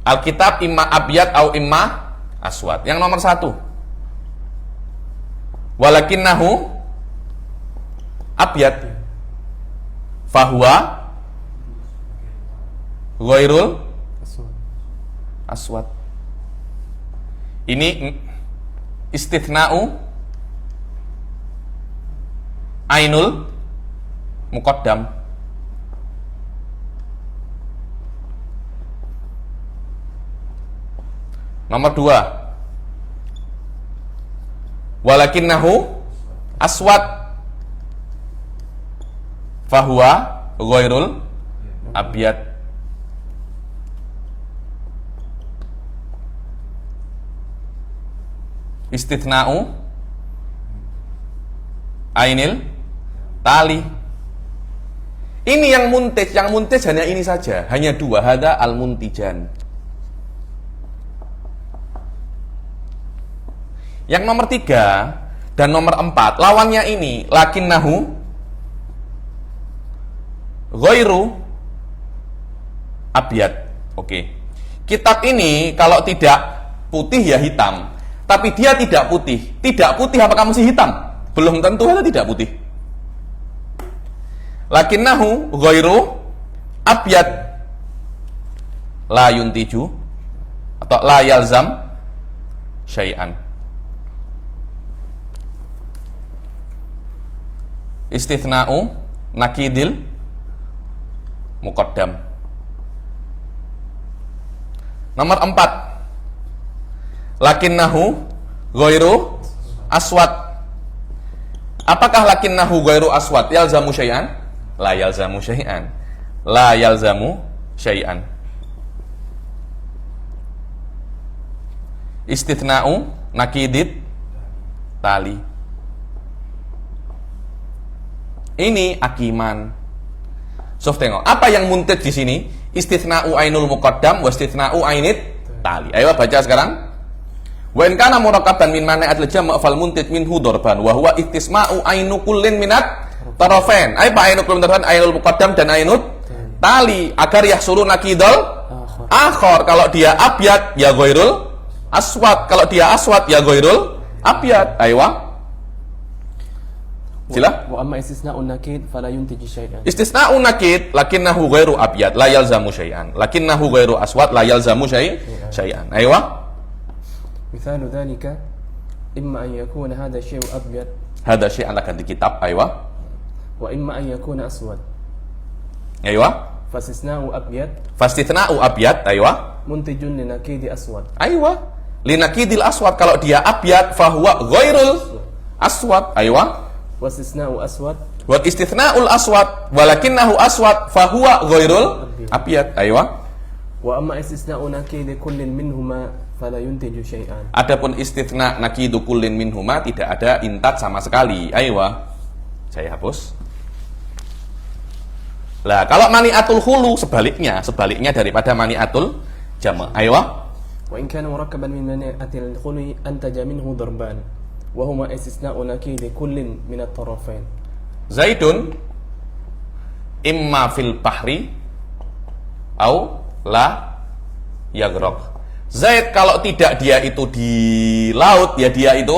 Alkitab imma abyad au imma aswad. Yang nomor 1. Walakinnahu abyad fahuwa ghairul aswad. Ini istithna'u ainul muqaddam. Nomor 2. Walakinnahu aswad fahuwa ghairul abyad. Istithna'u ainil tali. Ini yang muntij hanya ini saja, hanya 2, hada al-muntijan. Yang nomor 3 dan nomor 4, lawannya ini lakinnahu ghairu abyad. Oke. Kitab ini kalau tidak putih ya hitam. Tapi dia tidak putih. Tidak putih apakah mesti hitam? Belum tentu ada tidak putih. Lakinnahu ghairu abyad la yuntiju atau la yalzam syai'an. Istithna'u nakidil muqaddam. Nomor 4. Lakinnahu ghairu aswad. Apakah lakinnahu ghairu aswad yalzamu syai'an? La yalzamu syai'an. La yalzamu syai'an. Istithna'u nakidit tali. Ini akiman. So tengok, apa yang muntij di sini? Istithna'u ainul muqaddam wa istithna'u ainit tali. Ayo baca sekarang. Wa in kana murakkaban min mani'atil jama' fal muntij minhu darban wa huwa istisma'u ainu kullin minat tarafain. Ai ba ainu kullin tarafain ainul muqaddam dan ainut tali agar yahsulu nakidul akhar. Kalau dia abyad ya ghairul aswad, kalau dia aswad ya ghairul abyad. Aywa. Sila. Wa amma istisna'un nakid fala yuntiji syai'an. Istisna'un nakid lakinnahu ghairu abyad la yalzamu syai'an. Lakinnahu ghairu aswad la yalzamu syai'an. Aywa. مثال ذلك إما أن يكون هذا شيء أبيض. هذا شيء akan di kitab. Aywa. وإما أن يكون أسود. Aywa. فاستثناء أبيض. Fastithna'u abyad. Aywa. منتج لنكيد أسود. Aywa. Linakidil aswad, kalau dia abyad fahuwa ghairul aswad. Aywa. واستثناء أسود. Wa istithna'ul aswad walakinnahu aswad fahuwa ghairul abyad. Aywa. وأما استثناء نكيد كل منهما فلا ينتج شيئا. Adapun istitsna nakidu kullin minhuma tidak ada intat sama sekali. Aywa. Saya hapus. Lah, kalau mani'atul khulu sebaliknya daripada mani'atul jama'. Aywa. وإن كان مركبا من منيئة الخلي أنتج منه ضربان وهما استثناء نكيد كل من الطرفين. Zaidun imma fil bahri au la yagrok. Zaid kalau tidak dia itu di laut ya dia itu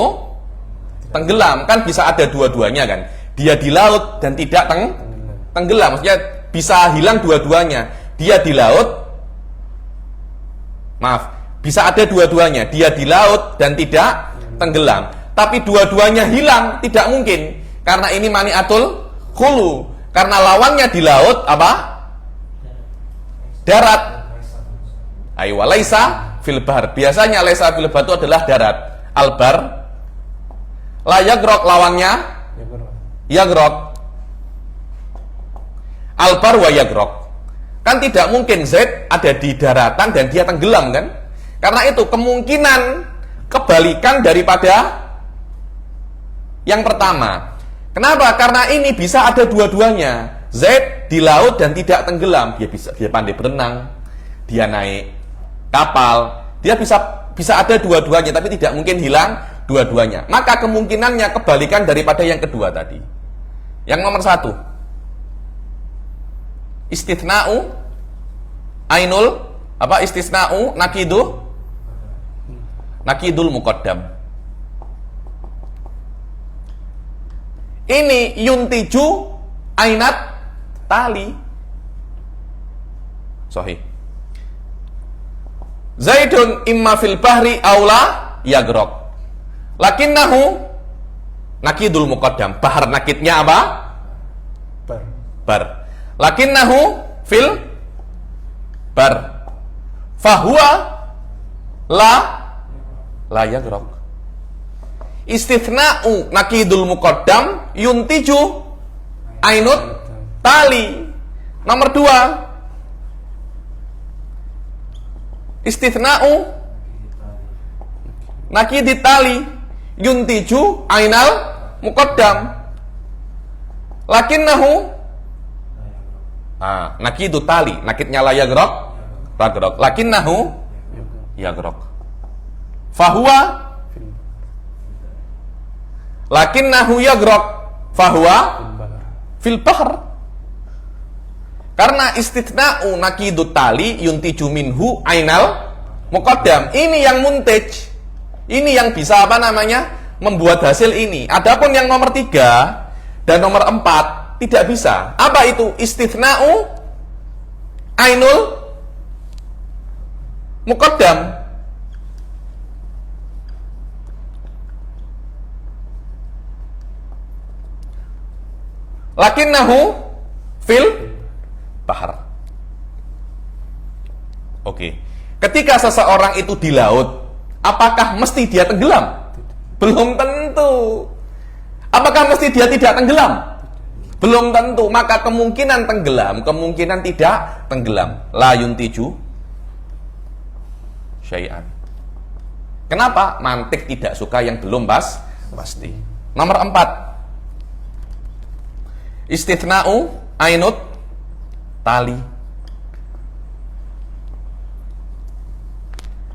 tenggelam. Kan bisa ada dua-duanya kan. Dia di laut dan tidak tenggelam. Maksudnya bisa hilang dua-duanya. Dia di laut. Maaf, bisa ada dua-duanya. Dia di laut dan tidak tenggelam. Tapi dua-duanya hilang tidak mungkin. Karena ini mani'atul khulu. Karena lawannya di laut apa? Darat. Ayo, laisa fil bahr. Biasanya laisa fil bahr itu adalah darat. Al-bar. La yagrok lawannya yagrok. Al-bar wa yagrok. Kan tidak mungkin Zaid ada di daratan dan dia tenggelam kan? Karena itu kemungkinan kebalikan daripada yang pertama. Kenapa? Karena ini bisa ada dua-duanya. Zaid di laut dan tidak tenggelam. Dia pandai berenang. Dia naik kapal. Dia bisa ada dua-duanya, tapi tidak mungkin hilang dua-duanya. Maka kemungkinannya kebalikan daripada yang kedua tadi. Yang nomor 1. Istithna'u ainul apa? Istisna'u nakidul muqaddam. Ini yuntiju ainat tali. Sahih. Zaidun imma fil bahri aula yagrok. Lakinnahu nakidul muqaddam. Bahar nakidnya apa? Bar. Lakinnahu fil bar. Fahuwa la yagrok. Istithna'u nakidul muqaddam yuntiju ainut tali. Nomor 2. Istithna'u nakidit tali yuntiju ainal muqaddam. Lakinnahu nakidut tali, nakidnya la yagrok, ragrok. Lakinnahu yagrok. Fahuwa lakinnahu yagrok. Fahuwa fil bahr. Karena istithna'u nakidut tali yuntiju minhu ainal muqaddam. Ini yang muntij. Ini yang bisa apa namanya? Membuat hasil ini. Adapun yang nomor 3 dan nomor 4 tidak bisa. Apa itu? Istithna'u ainul muqaddam. Lakinnahu fil bahar. Oke. Ketika seseorang itu di laut, apakah mesti dia tenggelam? Belum tentu. Apakah mesti dia tidak tenggelam? Belum tentu. Maka kemungkinan tenggelam, kemungkinan tidak tenggelam. La yuntiju syai'an. Kenapa? Mantik tidak suka yang belum pasti. Nomor 4. Istithna'u ainut tali.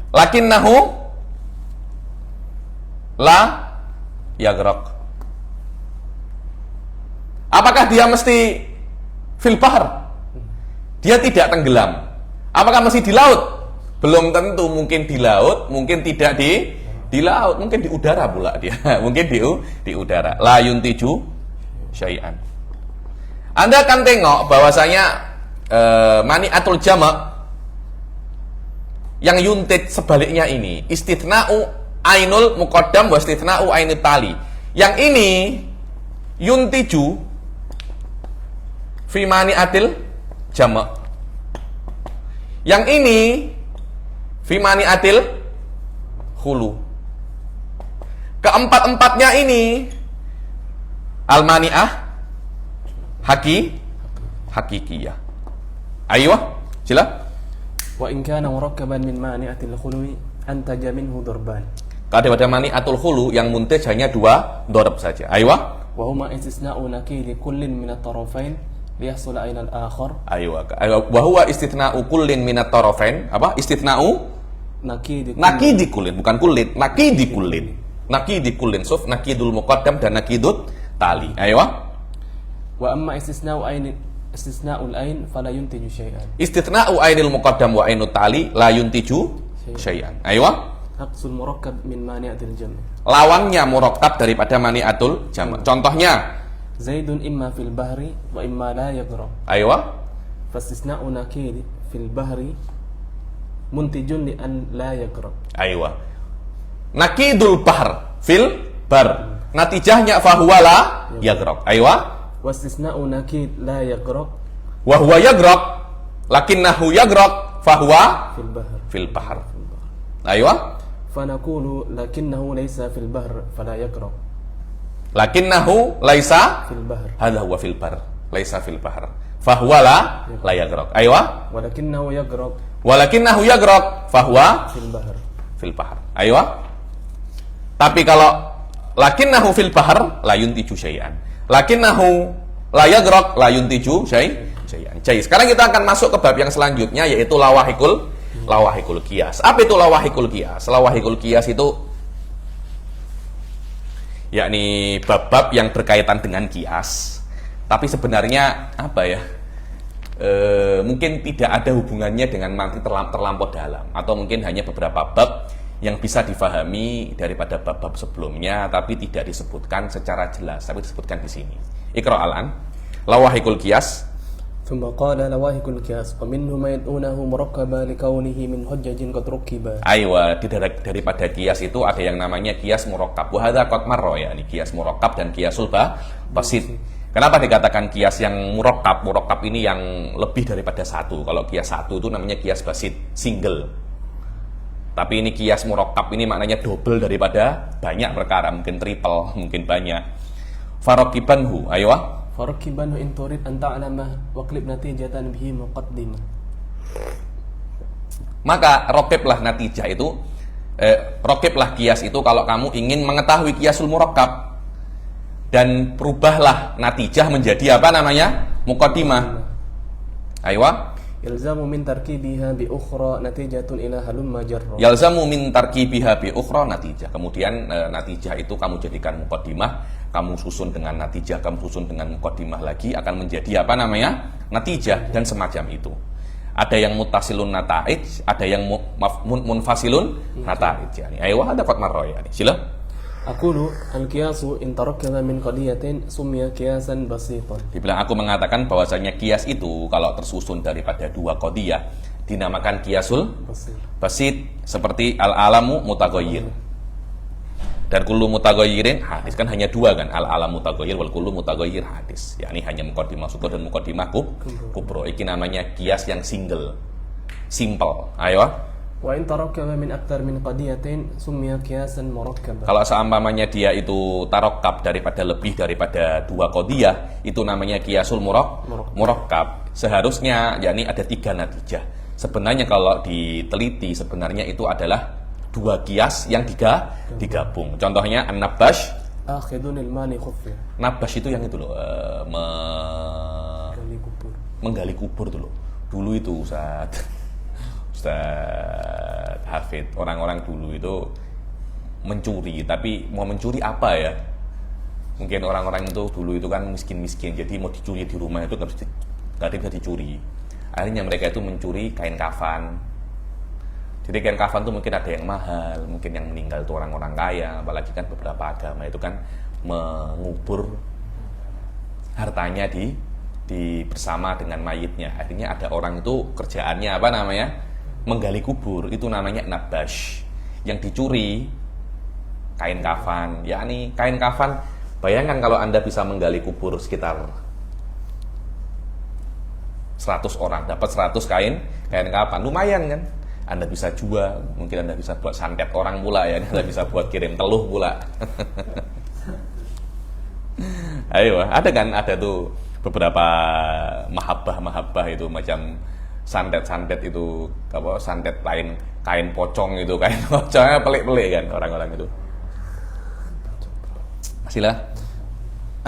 Lakinnahu la yagrok. Apakah dia mesti fil bahr? Dia tidak tenggelam. Apakah mesti di laut? Belum tentu. Mungkin di laut, mungkin tidak di laut, mungkin di udara pula dia. Mungkin di udara. La yuntiju syai'an. Anda akan tengok bahwasanya mani'atul jama' yang yuntij sebaliknya ini. Istithna'u ainul muqaddam wa istithna'u ainut tali. Yang ini yuntiju fi mani'atil jama'. Yang ini fi mani'atil khulu. Keempat-empatnya ini al-mani'ah hakikiyah. Ayo, sila. Wa in kana murakkaban min mani'atil khulu antaja minhu darban. Kalau pada mani'atul khulu yang muntij hanya 2 darab saja. Ayo. Wa huma istisna'u nakili kullin min at-tarafain liyahsul aina al-akhar. Ayo. Wa huwa istithna'u kullin min at-tarafain. Apa? Istithna'u nakidi kullin, bukan kullin. Nakidi kullin. Nakidi kullin. Suf nakidul muqaddam dan nakidut tali. Ayo. Wa amma istisna'ul ain fala yuntiju syai'an. Istithna'u ainil muqaddam wa ainut tali la yuntiju syai'an. Ayo. Aqsul murakkab min mani'atil jam'. Lawannya murakkab daripada mani'atul jam'. Contohnya Zaidun imma fil bahri wa imma la yagraq. Ayo. Fastisna'u nakid fil bahri muntijun li an la yagraq. Ayo. Nakidul bahr fil bar. natijahnya fahuwa la yagrok. Aywa. Wastisna'u nakid la yagraq Wa huwa yagrok lakinnahu yagrok fahuwa fil bahr. fil bahr. Aywa. Fanaqulu lakinnahu laysa fil bahr fala yagraq Lakinnahu laisa fil bahr. hadha huwa fil bahr. Laisa fil bahr. Fahuwa la yagrok. Aywa. Walakinnahu yagraq Walakinnahu yagrok fahuwa fil bahr. fil bahr. Aywa. Tapi kalau lakinnahu fil bahr la yuntiju syai'an. Lakinnahu la yagrok la yuntiju syai'an. Jadi sekarang kita akan masuk ke bab yang selanjutnya, yaitu lawahikul qiyas. Apa itu lawahikul qiyas? Lawahikul qiyas itu yakni bab-bab yang berkaitan dengan qiyas. Tapi sebenarnya apa ya? Mungkin tidak ada hubungannya dengan makna terlampau dalam, atau mungkin hanya beberapa bab yang bisa difahami daripada bab-bab sebelumnya, tapi tidak disebutkan secara jelas, tapi disebutkan di sini. Iqra al-an. Lawahikul qiyas. ثم قال لواهق القياس ومنه ما يدعونه مركبا لكونه من حجج قد ركبا. Aywa, daripada qiyas itu ada yang namanya qiyas murakkab. Wa hadza qad marra, ya, ini qiyas murakkab dan qiyasul basit. Kenapa dikatakan qiyas yang murakkab? Murakkab ini yang lebih daripada satu. Kalau qiyas satu itu namanya qiyas basit, single. Tapi ini qiyas murakkab ini maknanya double daripada banyak perkara, mungkin triple, mungkin banyak. Faraqibanhu, aywa. فركبنه إن تريد أن تعلمه واقلب نتيجة به مقدمة. Maka rokiblah natijah itu, rokiblah qiyas itu kalau kamu ingin mengetahui qiyasul murakkab, dan perubahlah natijah menjadi apa namanya? Muqaddimah. Aywa. يلزم من تركيبها بأخرى نتيجة إلى هلم جرا. Yalzamu min tarkibiha bi ukhra natijah. Kemudian natijah itu kamu jadikan muqaddimah, kamu susun dengan natijah, kamu susun dengan muqaddimah lagi, akan menjadi apa namanya? Natijah, dan semacam itu. Ada yang muttasilun nata'ij, ada yang munfasilun nata'ij. Yani aywa hada qad marra, yani. Sila. أقول القياس إن تركب من قضية سمي قياسا بسيطا. Dibilang, aku mengatakan bahwasanya qiyas itu kalau tersusun daripada dua qadiyah dinamakan qiyasul basit, seperti al-alamu mutaghayyir dan kullu mutaghayyirin hadis. Kan hanya dua kan, al-alam mutaghayyir wal kullu mutaghayyir hadis. Yani hanya muqaddimah sughra dan muqaddimah kubra. Iki namanya qiyas yang single, simple. Ayo. وإن تركب من أكثر من قضية سمي قياسا مركبا. Kalau seumpamanya dia itu tarokkab daripada lebih daripada dua qadiyah, itu namanya qiyasul murakkab. Seharusnya yakni ada tiga natijah. Sebenarnya kalau diteliti, sebenarnya itu adalah dua qiyas yang digabung. Contohnya an-nabash. آخذ المال خفية. Nabash itu yang itu loh, menggali kubur tuh loh. Dulu itu Ustaz Hafid, orang-orang dulu itu mencuri, tapi mau mencuri apa ya? Mungkin orang-orang itu dulu itu kan miskin-miskin, jadi mau dicuri di rumah itu nggak bisa dicuri. Akhirnya mereka itu mencuri kain kafan. Jadi kain kafan itu mungkin ada yang mahal, mungkin yang meninggal itu orang-orang kaya, apalagi kan beberapa agama itu kan mengubur hartanya di bersama dengan mayitnya. Akhirnya ada orang itu kerjaannya apa namanya? Menggali kubur, itu namanya nabash. Yang dicuri kain kafan, yakni kain kafan. Bayangkan kalau Anda bisa menggali kubur sekitar 100 orang, dapat 100 kain kafan, lumayan kan? Anda bisa jual, mungkin Anda bisa buat santet orang pula ya, Anda bisa buat kirim teluh pula. Ayo, ada tuh beberapa mahabbah itu macam santet itu apa, santet kain pocong itu, kain pocongnya pelik-pelik kan orang-orang itu. Masihlah.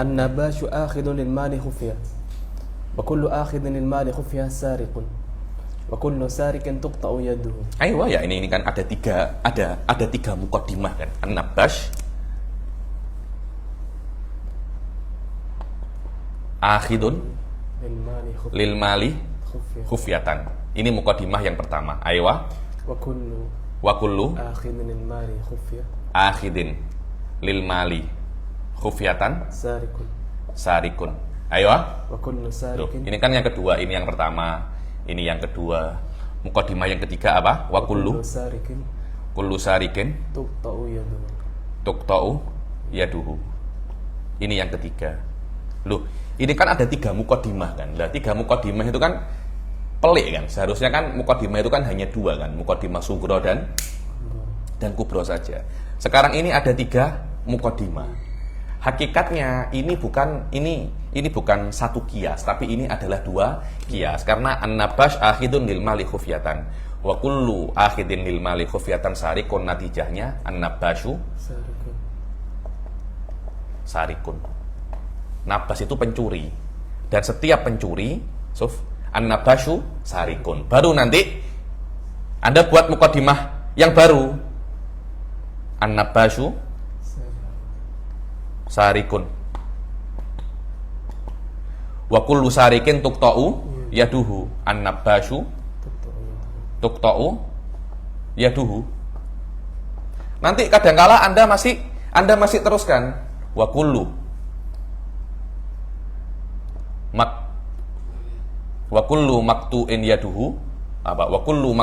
An-nabashu akhidun lil mali khufya. Wa kullu akhidin lil mali khufya sariqun. Wa kullu sariqin tuqta'u yaduhu. Ayo ya, ini kan ada tiga muqaddimah kan. An-nabash, akhidun lil mali khufyatan. Ini muqaddimah yang pertama. Aywa. Wa kullu akhidin lil mali khufya. Akhidin lil mali khufyatan sarikun. Aywa. Wa kullu sarikin. Ini kan yang kedua, ini yang pertama, ini yang kedua. Muqaddimah yang ketiga apa? Wa kullu sarikin tuqta'u yaduhu. Ini yang ketiga. Loh, ini kan ada 3 muqaddimah kan. Lah 3 muqaddimah itu kan pelik kan. Seharusnya kan muqaddimah itu kan hanya 2 kan. Muqaddimah sughra dan kubra saja. Sekarang ini ada 3 muqaddimah. Hakikatnya ini bukan satu kias, tapi ini adalah 2 kias. Karena an-nabash akhidun lil mali khufyatan wa kullu akhidin lil mali khufyatan sarikun, natijahnya an-nabashu sarikun. Nabas itu pencuri, dan setiap pencuri an-nabashu sarikun. Baru nanti Anda buat muqaddimah yang baru, an-nabashu sarikun wa kullu sarikin tuqta'u yaduhu, an-nabashu tuqta'u yaduhu. Nanti kadangkala Anda masih teruskan wa kullu maktu'in yaduhu, apa wa kullu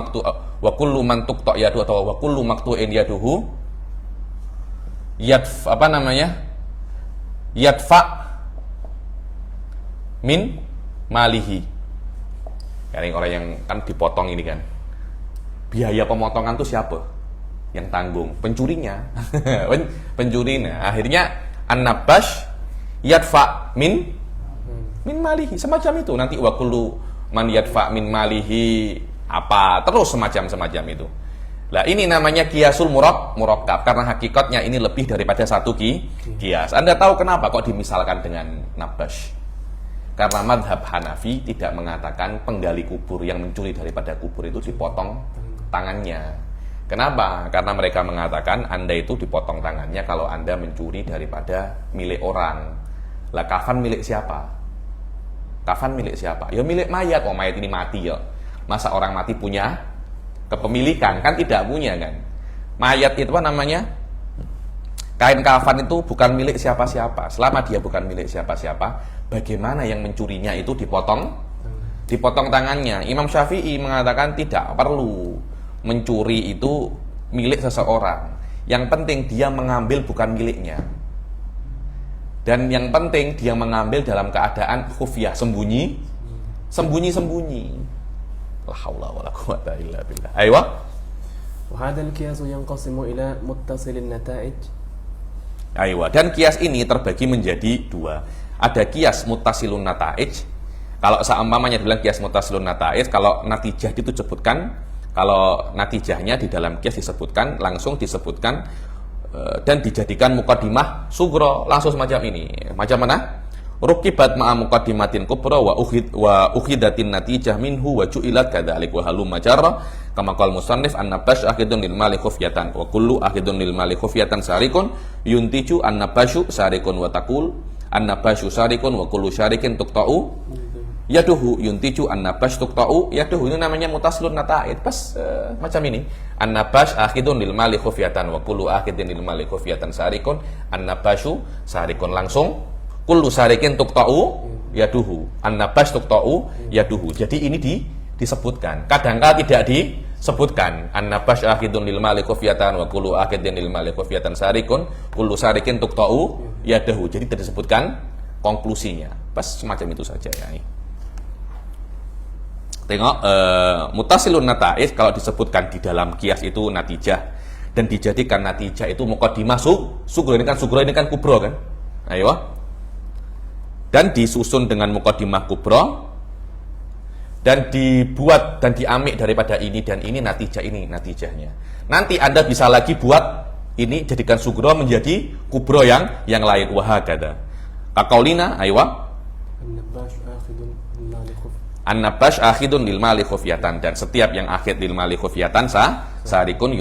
man tuqta' yaduhu, atau wa kullu maktu'in yaduhu yadfa min malihi. Ini orang yang kan dipotong ini kan, biaya pemotongan tuh siapa yang tanggung? Pencurinya. Pencurinya. Akhirnya an-nabash yadfa min malihi, semacam itu. Nanti wa kullu man yadfa min malihi apa, terus semacam itu. Lah ini namanya kiasul murakkab, karena hakikatnya ini lebih daripada satu kias. Anda tahu kenapa kok dimisalkan dengan nabash? Karena madhab Hanafi tidak mengatakan penggali kubur yang mencuri daripada kubur itu dipotong tangannya. Kenapa? Karena mereka mengatakan Anda itu dipotong tangannya kalau Anda mencuri daripada milik orang. Lah kafan milik siapa? Kafan milik siapa? Ya milik mayat. Oh, mayat ini mati ya. Masa orang mati punya kepemilikan? Kan tidak punya kan. Mayat itu apa namanya? Kain kafan itu bukan milik siapa-siapa. Selama dia bukan milik siapa-siapa, bagaimana yang mencurinya itu dipotong tangannya? Imam Syafi'i mengatakan tidak perlu mencuri itu milik seseorang. Yang penting dia mengambil bukan miliknya. Dan yang penting dia mengambil dalam keadaan khufyah, sembunyi-sembunyi. La haula wala quwata illa billah. Aywa. Wa hadzal qiyas yanqasimu ila muttasilin nata'ij. Aywa, dan kias ini terbagi menjadi 2. Ada kias muttasilun nata'ij. Kalau seumpamanya dibilang kias muttasilun nata'ij, kalau natijah itu disebutkan, kalau natijahnya di dalam kias disebutkan, langsung disebutkan dan dijadikan muqaddimah sughra, langsung semacam ini. Macam mana? Rukibat ma'a muqaddimatin kubra wa ukhidatin natijah minhu wa ju'ilat kadzalik wa halum majarra kama qala musannif an-nabash akhidun lil mali khufyatan wa kullu akhidun lil mali khufyatan sarikun yuntiju an-nabashu sarikun wa taqul an-nabashu sarikun wa kullu syarikin tuqta'u yaduhu yuntiju an-nabash tuqta'u yaduhu. Ini namanya mutasilun nata'id. Pas macam ini, an-nabash akhidun lil mali khufyatan wa kullu akhidin lil mali khufyatan sarikun an-nabashu sarikun, langsung kullu sarikin tuqta'u yaduhu, an-nabash tuqta'u yaduhu. Jadi ini disebutkan. Kadang-kadang tidak disebutkan. An-nabash akhidun lil mali khufyatan wa kullu akhidin lil mali khufyatan sarikun kullu sarikin tuqta'u yaduhu. Jadi tidak disebutkan konklusinya. Pas semacam itu saja ya. Tengok mutasilun nata'id kalau disebutkan di dalam kias itu natijah dan dijadikan natijah itu muqaddimah sughra. Ini kan kubra kan? Ayo. Dan disusun dengan muqaddimah kubra dan dibuat dan diamik daripada ini dan ini natijahnya. Nanti Anda bisa lagi buat ini jadikan sughra menjadi kubra yang lain. Wahakada. Kaqaulina aywa. An-nabash akhidun lil mali khufyatan, dan setiap yang akhid lil mali khufyatan sarikun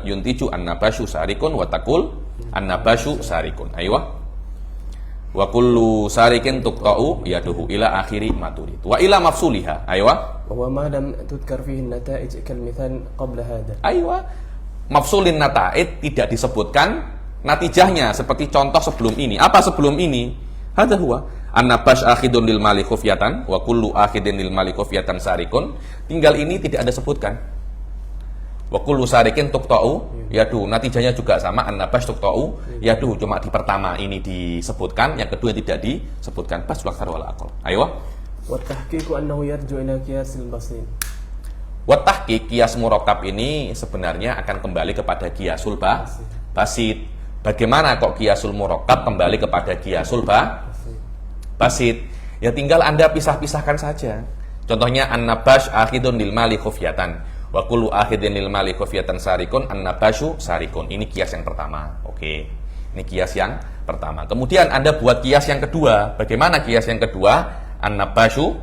yuntiju an-nabashu sarikun wa taqul an-nabashu sarikun. Aywa. Wa kullu sarikin tuqta'u yaduhu ila akhiri maturid wa ila mafsuliha. Aywa. Wa ma lam tudkar fihi an-nata'ij kal mithal qabla hada. Aywa. Mafsulin nata'id tidak disebutkan natijahnya seperti contoh sebelum ini. Apa sebelum ini? Hadza huwa an-nabash akhidun lil mali khufyatan wa kullu akhidin lil mali khufyatan sarikun. Tinggal ini tidak ada sebutkan. Wa kullu sarikin tuqta'u yaduhu. Natijahnya juga sama, an-nabash tuqta'u yaduhu. Cuma di pertama ini disebutkan, yang kedua tidak disebutkan. Basul aktsar wal aqal. Ayo. Wa tahqiqu annahu yarju ila qiyasil basit. Wa tahqiq qiyas murakkab ini sebenarnya akan kembali kepada qiyasul basit. Bagaimana kok qiyasul murakkab kembali kepada qiyasul basit? Ya tinggal Anda pisah-pisahkan saja. Contohnya an-nabash akhidun lil mali khufyatan. Wa kullu akhidin lil mali khufyatan sarikun an-nabashu sarikun. Ini kias yang pertama. Oke. Ini kias yang pertama. Kemudian Anda buat kias yang kedua. Bagaimana kias yang kedua? An-nabashu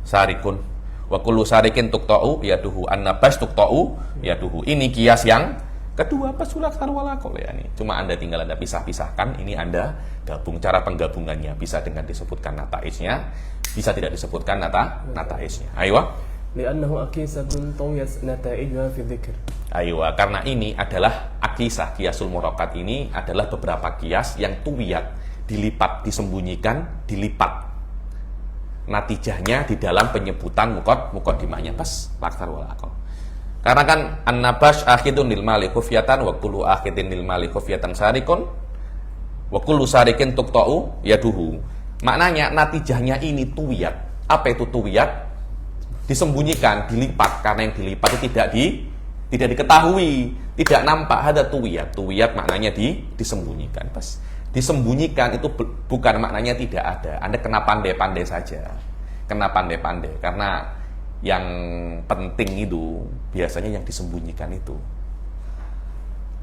sarikun. Wa kullu sarikin tuqta'u yaduhu. An-nabash tuqta'u yaduhu. Ini kias yang kedua. Basul aktsar wal aqal ya ini. Cuma Anda tinggal Anda pisah-pisahkan. Ini Anda gabung. Cara penggabungannya bisa dengan disebutkan nataijnya, bisa tidak disebutkan nataijnya. Ayo. Li'annahu aqisatun tawiyat nata'ijha fi dzikr. Ayo, karena ini adalah akisah qiyasul murakkab ini adalah beberapa kias yang tuwiyat, dilipat, disembunyikan, dilipat. Natijahnya di dalam penyebutan muqaddimahnya pas aktsar wal aqal. Karena kan an-nabash akhidun lil mali khufyatan wa kullu akhidin lil mali khufyatan sarikun wa kullu sarikin tuqta'u yaduhu. Maknanya natijahnya ini tuwiyat. Apa itu tuwiyat? Disembunyikan, dilipat, karena yang dilipat itu tidak diketahui, tidak nampak. Ada tuwiyat. Tuwiyat maknanya disembunyikan. Pas disembunyikan itu bukan maknanya tidak ada. Anda kena pandai-pandai saja. Kena pandai-pandai karena yang penting itu biasanya yang disembunyikan itu.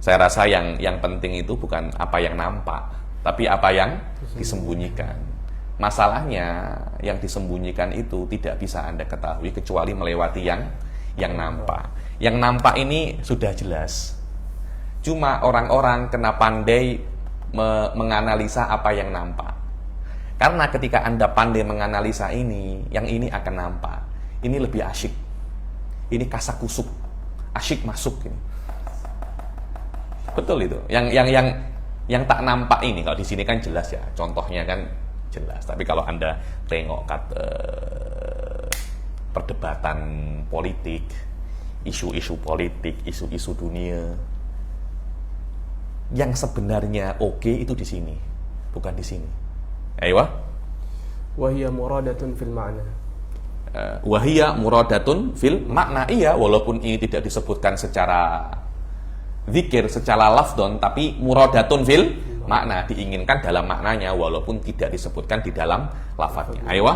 Saya rasa yang penting itu bukan apa yang nampak, tapi apa yang disembunyikan. Masalahnya yang disembunyikan itu tidak bisa Anda ketahui kecuali melewati yang nampak. Yang nampak ini sudah jelas. Cuma orang-orang kena pandai menganalisa apa yang nampak. Karena ketika Anda pandai menganalisa ini, yang ini akan nampak. Ini lebih asyik. Ini kasakusuk. Asyik masuk ini. Betul itu. Yang tak nampak ini kalau di sini kan jelas ya. Contohnya kan jelas. Tapi kalau Anda tengok perdebatan politik, isu-isu politik, isu-isu dunia, yang sebenarnya oke itu di sini, bukan di sini. Ayo. Wahia muradatun fil ma'na. Wahia muradatun fil makna. Iya, walaupun ini tidak disebutkan secara zikir, secara lafdon, tapi muradatun fil makna, diinginkan dalam maknanya walaupun tidak disebutkan di dalam lafadznya. Ayo.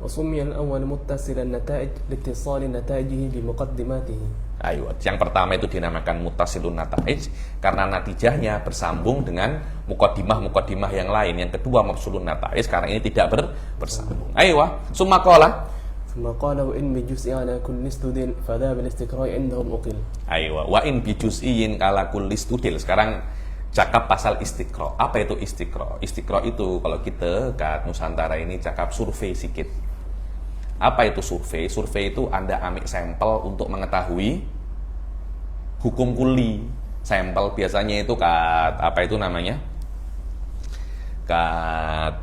Wa summiya al-awwal muttasilan nata'ij liittisali nata'ijihi bi muqaddimatihi. Ayo, yang pertama itu dinamakan muttasilun nata'ij karena natijahnya bersambung dengan muqaddimah yang lain. Yang kedua mafsulun nata'ij karena ini tidak bersambung. Ayo, summa qala. Summa qala wa in bi juz'i ala kulli studin fadha bil istiqra'i indahum uqil. Ayo, wa in bi juz'in ala kulli studil. Sekarang cakap pasal istiqra. Apa itu istiqra? Istiqra itu kalau kita kat Nusantara ini cakap survei sikit. Apa itu survei? Survei itu Anda ambil sampel untuk mengetahui hukum kuli. Sampel biasanya itu kat apa itu namanya? Kat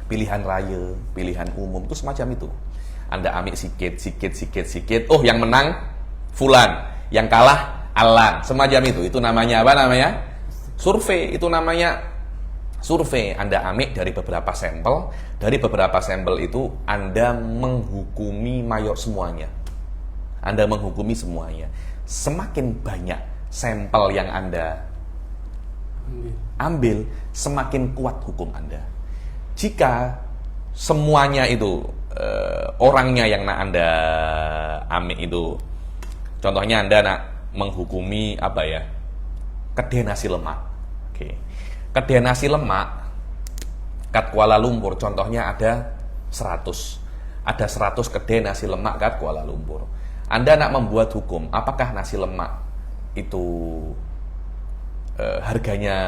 pilihan raya, pilihan umum itu semacam itu. Anda ambil sikit. Oh, yang menang fulan, yang kalah alan, semacam itu. Itu namanya apa namanya? Survei. Itu namanya survei. Anda ambil dari beberapa sampel. Dari beberapa sampel itu Anda menghukumi mayor semuanya. Anda menghukumi semuanya. Semakin banyak sampel yang Anda ambil, semakin kuat hukum Anda. Jika semuanya itu orangnya yang nak Anda ambil itu, contohnya Anda nak menghukumi apa ya? Kedai nasi lemak. Oke. Kedai nasi lemak kat Kuala Lumpur contohnya ada 100. Ada 100 kedai nasi lemak kat Kuala Lumpur. Anda nak membuat hukum, apakah nasi lemak itu harganya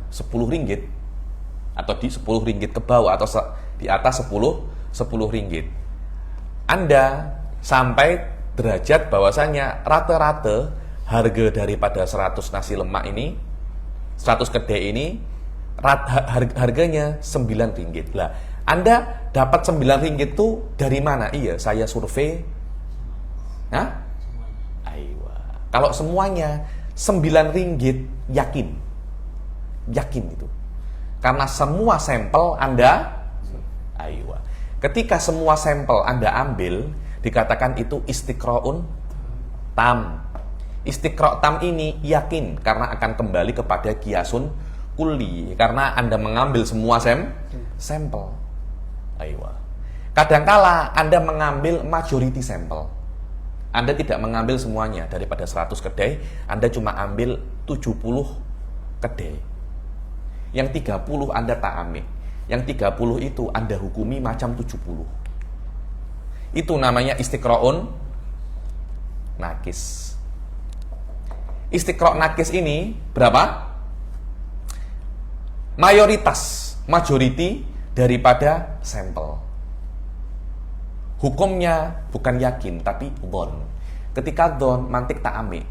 10 ringgit atau di 10 ringgit ke bawah atau di atas 10 ringgit. Anda sampai derajat bahwasanya rata-rata harga daripada 100 nasi lemak ini, 100 kedai ini harganya 9 ringgit. Lah, Anda dapat 9 ringgit itu dari mana? Iya, saya survei Hah? Aiwa. Kalau semuanya 9 ringgit, yakin itu. Karena semua sampel Anda, aiwa. Ketika semua sampel Anda ambil, dikatakan itu istiqra'un tam. Istiqra' tam ini yakin karena akan kembali kepada kiasun kulli, karena Anda mengambil semua sampel. Aiwa. Kadangkala Anda mengambil majority sampel. Anda tidak mengambil semuanya. Daripada 100 kedai, Anda cuma ambil 70 kedai. Yang 30 Anda tak ambil. Yang 30 itu Anda hukumi macam 70. Itu namanya istiqra'un nakis. Istiqra' nakis ini berapa? Mayoritas, majority daripada sampel. Hukumnya bukan yakin, tapi dhon. Ketika dhon, mantik tak amik.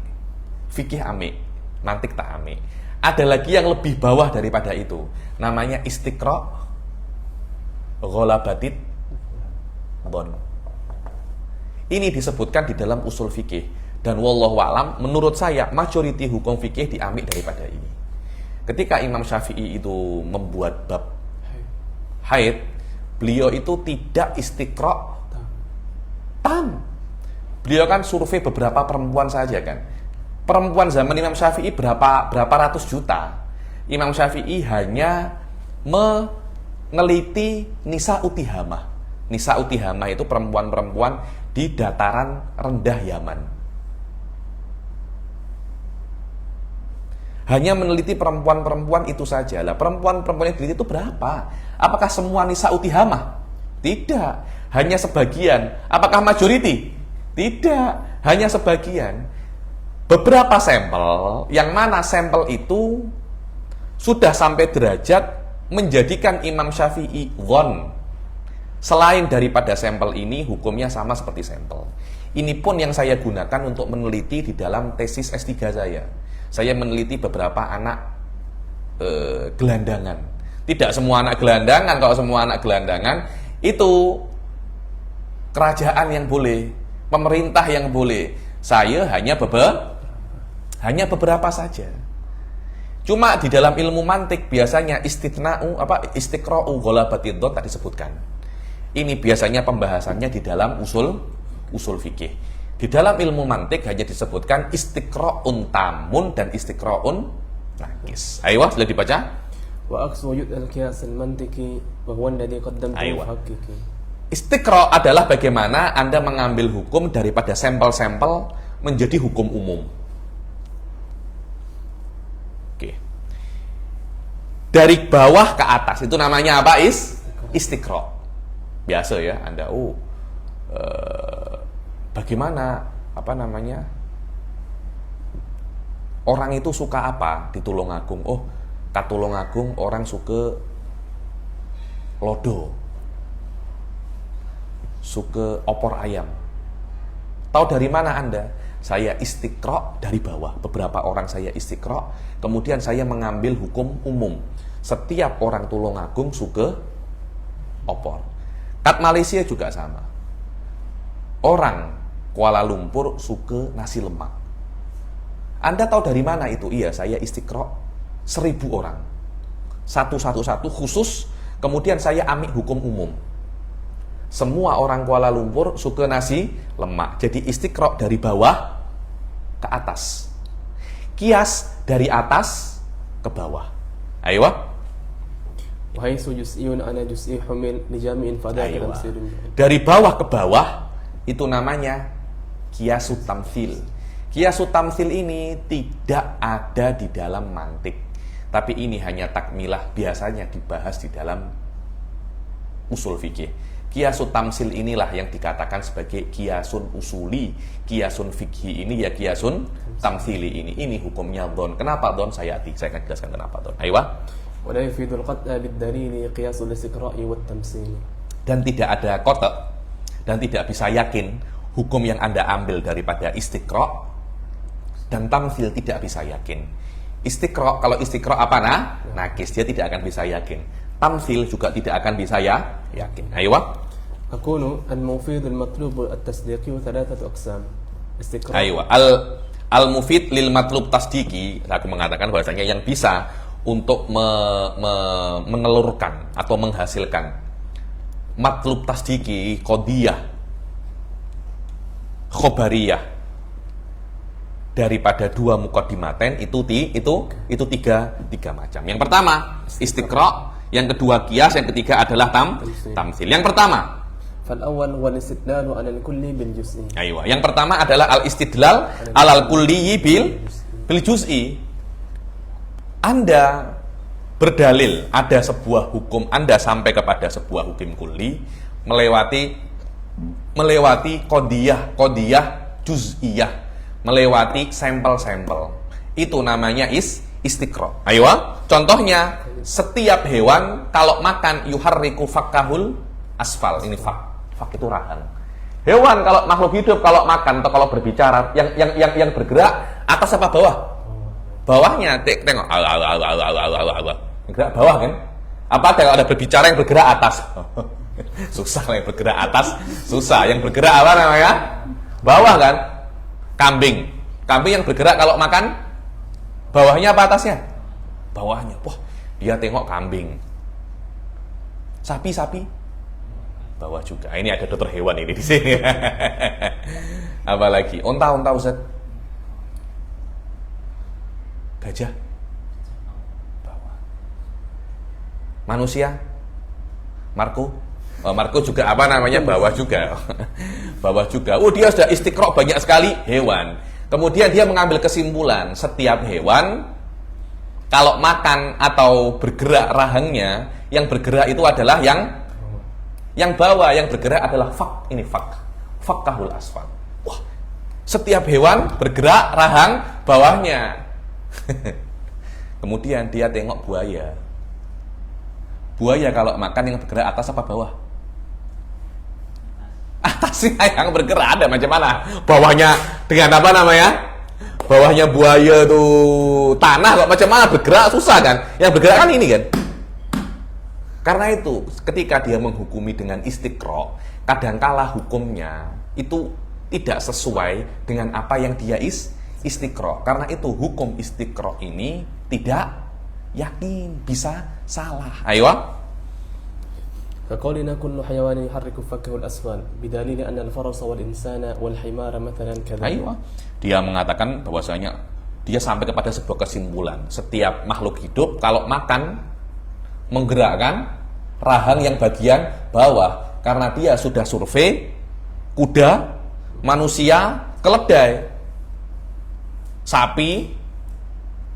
Fikih amik, mantik tak amik. Ada lagi yang lebih bawah daripada itu. Namanya istiqra' ghalabatid dhon. Ini disebutkan di dalam usul fikih. Dan wallahu a'lam, menurut saya, majority hukum fikih diambil daripada ini. Ketika Imam Syafi'i itu membuat bab haid, beliau itu tidak istiqra' tam. Beliau kan survei beberapa perempuan saja kan. Perempuan zaman Imam Syafi'i berapa ratus juta. Imam Syafi'i hanya meneliti nisa utihamah. Nisa utihamah itu perempuan-perempuan di dataran rendah Yaman. Hanya meneliti perempuan-perempuan itu saja. Lah perempuan-perempuan yang diteliti itu berapa? Apakah semua nisa utihamah? Tidak, hanya sebagian. Apakah majority? Tidak, hanya sebagian. Beberapa sampel, yang mana sampel itu sudah sampai derajat menjadikan Imam Syafi'i dhon. Selain daripada sampel ini, hukumnya sama seperti sampel. Ini pun yang saya gunakan untuk meneliti di dalam tesis S3 saya. Saya meneliti beberapa anak gelandangan. Tidak semua anak gelandangan. Kalau semua anak gelandangan, itu kerajaan yang boleh, pemerintah yang boleh. Saya hanya beberapa saja. Cuma di dalam ilmu mantik biasanya istiqra'u ghalabatid dhon tadi disebutkan. Ini biasanya pembahasannya di dalam usul fikih. Di dalam ilmu mantik hanya disebutkan istiqra'un tamun dan istiqra'un nakis. Ayo, sudah dibaca? Wa aqsu wujud al-qiyas al-mantiki wa huwa alladhi qaddamtu al-haqiqi. Istiqra' adalah bagaimana Anda mengambil hukum daripada sampel-sampel menjadi hukum umum. Oke. Dari bawah ke atas itu namanya apa? Istiqra'. Biasa ya, Anda bagaimana orang itu suka apa di Tulungagung? Oh, kat Tulungagung orang suka lodo, suka opor ayam. Tahu dari mana Anda? Saya istiqra' dari bawah. Beberapa orang saya istiqra', kemudian saya mengambil hukum umum. Setiap orang Tulungagung suka opor. Kat Malaysia juga sama. Orang Kuala Lumpur suka nasi lemak. Anda tahu dari mana itu? Iya, saya istiqra' 1000 orang. Satu khusus, kemudian saya ambil hukum umum. Semua orang Kuala Lumpur suka nasi lemak. Jadi istiqra' dari bawah ke atas. Kias dari atas ke bawah. Ayo. Wahai sujusiyun ana juz'i humil li jami'in fadaka tamsilun. Dari bawah ke bawah itu namanya qiyasut tamtsil. Qiyasut tamtsil ini tidak ada di dalam mantik. Tapi ini hanya takmilah, biasanya dibahas di dalam usul fikih. Qiyasut tamtsil inilah yang dikatakan sebagai qiyasun usuli. Qiyasun fikhi ini ya qiyasun tamtsili ini. Ini hukumnya dhon. Kenapa dhon? Saya akan jelaskan kenapa dhon. Ayo. Wa la yufidul qat'a bid-dalili qiyasul istiqra'i wat tamtsil. Dan tidak ada kotak dan tidak bisa yakin hukum yang Anda ambil daripada istiqra' dan tamtsil tidak bisa yakin. Istiqra', kalau istiqra' apa nakis, dia tidak akan bisa yakin. Tamtsil juga tidak akan bisa yakin. Ayo. Aqulu al-mufid al-matlub at-tasdiqi thalathatu aqsam. Istiqra'. Aywa. Al-mufid lil matlub tasdiki, aku mengatakan bahwasanya yang bisa untuk menelurkan atau menghasilkan matlub tasdiki, qadiyah, khobariyah daripada dua muqaddimaten itu tiga macam. Yang pertama istiqra', yang kedua qiyas, yang ketiga adalah tamtsil. Yang pertama فالأول هو الاستدلال على الكل بالجزء. Aywa. Yang pertama adalah al-istidlal alal kulli bil juz'i. Anda berdalil ada sebuah hukum, Anda sampai kepada sebuah hukum kulli melewati qadiyah juz'iyah, melewati sampel-sampel. Itu namanya istiqra'. Aywa. Contohnya, setiap hewan kalau makan yuharriku fakkahul asfal. Ini fak itu rahang. Hewan kalau makhluk hidup kalau makan atau kalau berbicara yang bergerak atas apa bawah? Bawahnya. Tengok. Bergerak bawah kan? Apa kalau ada berbicara yang bergerak atas? Susah yang bergerak atas, susah. Yang bergerak apa namanya? Bawah kan? Kambing yang bergerak kalau makan bawahnya apa atasnya? Bawahnya. Wah, dia tengok kambing. Sapi bawah juga. Ini ada dokter hewan ini di sini. Apalagi onta Ustaz. Gajah bawah. Manusia Marco juga apa namanya? Bawah juga. Bawah juga. Oh, dia sudah istiqra' banyak sekali hewan. Kemudian dia mengambil kesimpulan setiap hewan kalau makan atau bergerak rahangnya, yang bergerak itu adalah yang bawah, yang bergerak adalah fakkahul asfal. Wah, setiap hewan bergerak rahang bawahnya. Kemudian dia tengok buaya. Buaya kalau makan yang bergerak atas apa bawah? Atasnya yang bergerak, ada macam mana? Bawahnya dengan apa namanya? Bawahnya buaya tuh tanah kok, macam mana bergerak, susah kan? Yang bergerak kan ini kan? Karena itu, ketika dia menghukumi dengan istiqra', kadangkala hukumnya itu tidak sesuai dengan apa yang dia istiqra'. Karena itu, hukum istiqra' ini tidak yakin, bisa salah. Ayo. فقولنا كل حيوان يحرك فكه الأسفل بدليل أن الفرس والإنسان والحمار مثلا كذا. Ayo. Dia mengatakan bahwasanya dia sampai kepada sebuah kesimpulan. Setiap makhluk hidup kalau makan menggerakkan rahang yang bagian bawah, karena dia sudah survei kuda, manusia, keledai, sapi,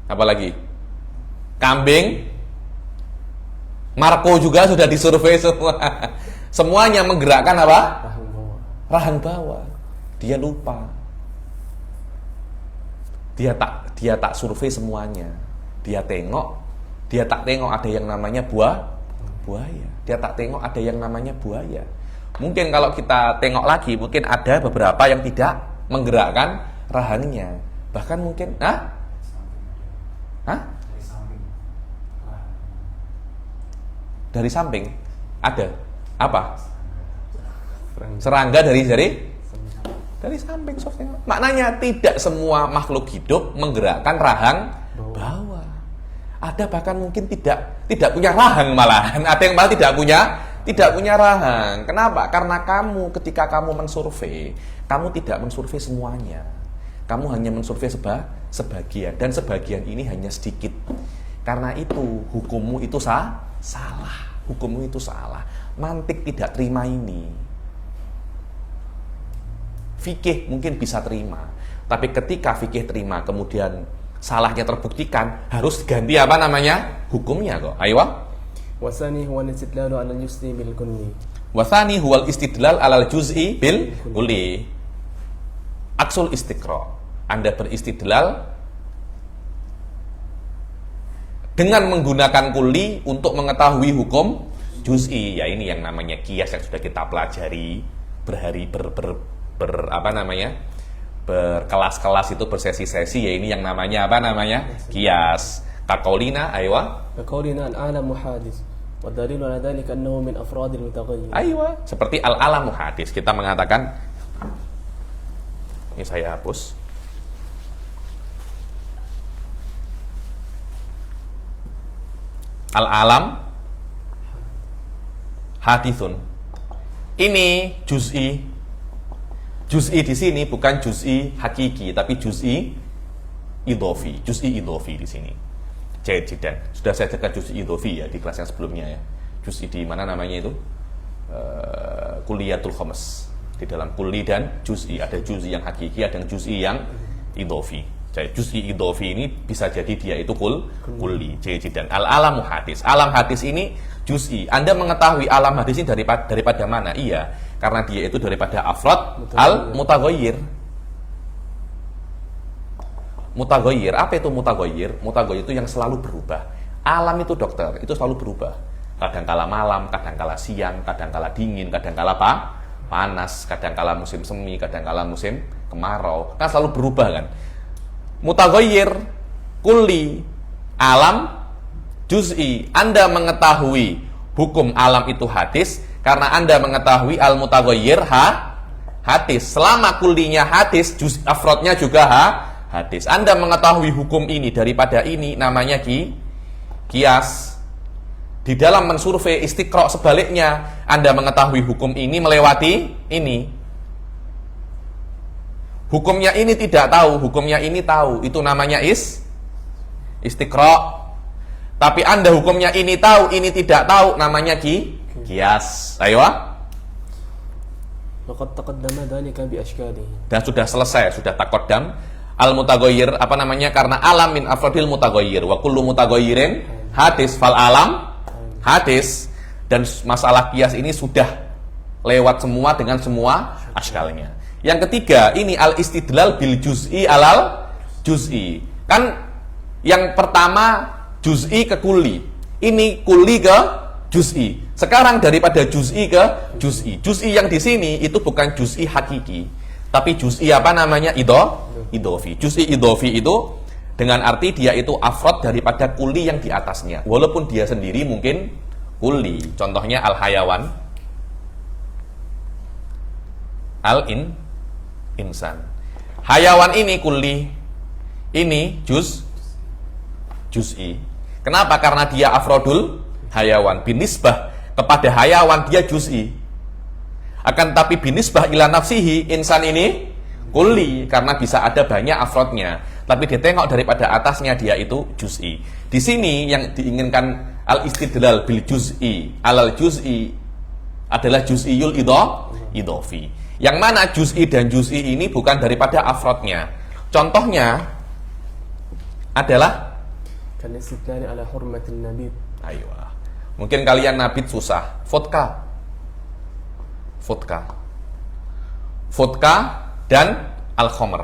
apalagi kambing, Marco juga sudah disurvei semua. Semuanya menggerakkan apa? Rahang bawah. Dia lupa. Dia tak survei semuanya. Dia tak tengok ada yang namanya buaya. Dia tak tengok ada yang namanya buaya. Mungkin kalau kita tengok lagi, mungkin ada beberapa yang tidak menggerakkan rahangnya. Bahkan mungkin, dari samping ada apa? Serangga dari samping. Maknanya tidak semua makhluk hidup menggerakkan rahang bawah. Ada bahkan mungkin tidak punya rahang malahan. Ada yang malah tidak punya rahang. Kenapa? Karena ketika kamu mensurvei, kamu tidak mensurvei semuanya. Kamu hanya mensurvei sebagian, dan sebagian ini hanya sedikit. Karena itu hukummu itu salah. Hukummu itu salah. Mantik tidak terima ini. Fikih mungkin bisa terima, tapi ketika fikih terima kemudian salahnya terbuktikan, harus ganti apa namanya? Hukumnya kok. Ayo. Wasani huwa al-istidlal 'ala al-juz'i bil kulli. Wasani huwa al-istidlal 'ala al-juz'i bil kulli. Aksul istiqra'. Anda beristidlal dengan menggunakan kulli untuk mengetahui hukum juz'i. Ya ini yang namanya qiyas yang sudah kita pelajari berkelas-kelas itu, bersesi-sesi. Ya ini yang namanya apa namanya? Qiyas. Kaqaulina aywa. Kaqaulina al-'alamu hadis. Wa dalilu 'ala dzalika annahu min afradil mutaghayyir. Aywa. Seperti al-'alamu hadis. Kita mengatakan Ini saya hapus. Al-alam hadithun. Ini juz'i. Juz'i di sini bukan juz'i hakiki, tapi juz'i idhofi. Juz'i idhofi di sini. Jidan. Sudah saya jelaskan juz'i idhofi ya di kelas yang sebelumnya ya. Juz'i di mana namanya itu? Kuliyatul khams. Di dalam kulli dan juz'i, ada juz'i yang hakiki, ada yang juz'i yang idhofi. Jadi juz'i idhofi ini bisa jadi dia itu kulli, jidan. Al-alamu hadis. Alam hadis ini juz'i. Anda mengetahui alam hadis ini daripada mana? Iya, karena dia itu daripada afrad al-mutaghayyir. Mutaghayyir, apa itu mutaghayyir? Mutaghayyir itu yang selalu berubah. Alam itu dokter, itu selalu berubah. Kadangkala malam, kadangkala siang, kadangkala dingin, kadangkala panas, kadangkala musim semi, kadangkala musim kemarau. Kan selalu berubah kan? Mutaghayyir, kulli, alam, juz'i. Anda mengetahui hukum alam itu hadis karena Anda mengetahui al-mutaghayyir hadis. Selama kullinya hadis, juz' afrodnya juga hadis. Anda mengetahui hukum ini daripada ini, namanya kias. Di dalam mensurvei istiqra' sebaliknya, Anda mengetahui hukum ini melewati ini. Hukumnya ini tidak tahu, hukumnya ini tahu. Itu namanya istiqra'. Tapi Anda hukumnya ini tahu, ini tidak tahu, namanya kias. Ayo. Laqad taqaddama dzalika bi ashkalihi. Dan sudah selesai, sudah taqaddam al-mutaghayyir, apa namanya? Karena alam min afradil mutaghayyir wa kullu mutaghayyirin hadis fal alam hadis. Dan masalah kias ini sudah lewat semua dengan semua ashkalnya. Yang ketiga, ini al-istidlal bil juz'i alal juz'i. Kan yang pertama juz'i ke kulli. Ini kulli ke juz'i. Sekarang daripada juz'i ke juz'i. Juz'i yang di sini itu bukan juz'i hakiki, tapi juz'i apa namanya? Idhofi. Juz'i idhofi itu dengan arti dia itu afrod daripada kulli yang di atasnya. Walaupun dia sendiri mungkin kulli. Contohnya al-hayawan, insan. Hayawan ini kulli, ini juz'i. Kenapa? Karena dia afrodul hayawan. Binisbah kepada hayawan dia juz'i. Akan tapi binisbah ila nafsihi, insan ini kulli, karena bisa ada banyak afrodnya. Tapi ditengok daripada atasnya dia itu juz'i. Di sini yang diinginkan al-istidlal bil juz'i alal juz'i adalah juz'iyul idhofi. Yang mana juz'i dan juz'i ini bukan daripada afrodnya. Contohnya adalah kan istidlal ala hurmatil nabid. Ayo. Mungkin kalian nabid susah. Vodka dan al-khamr.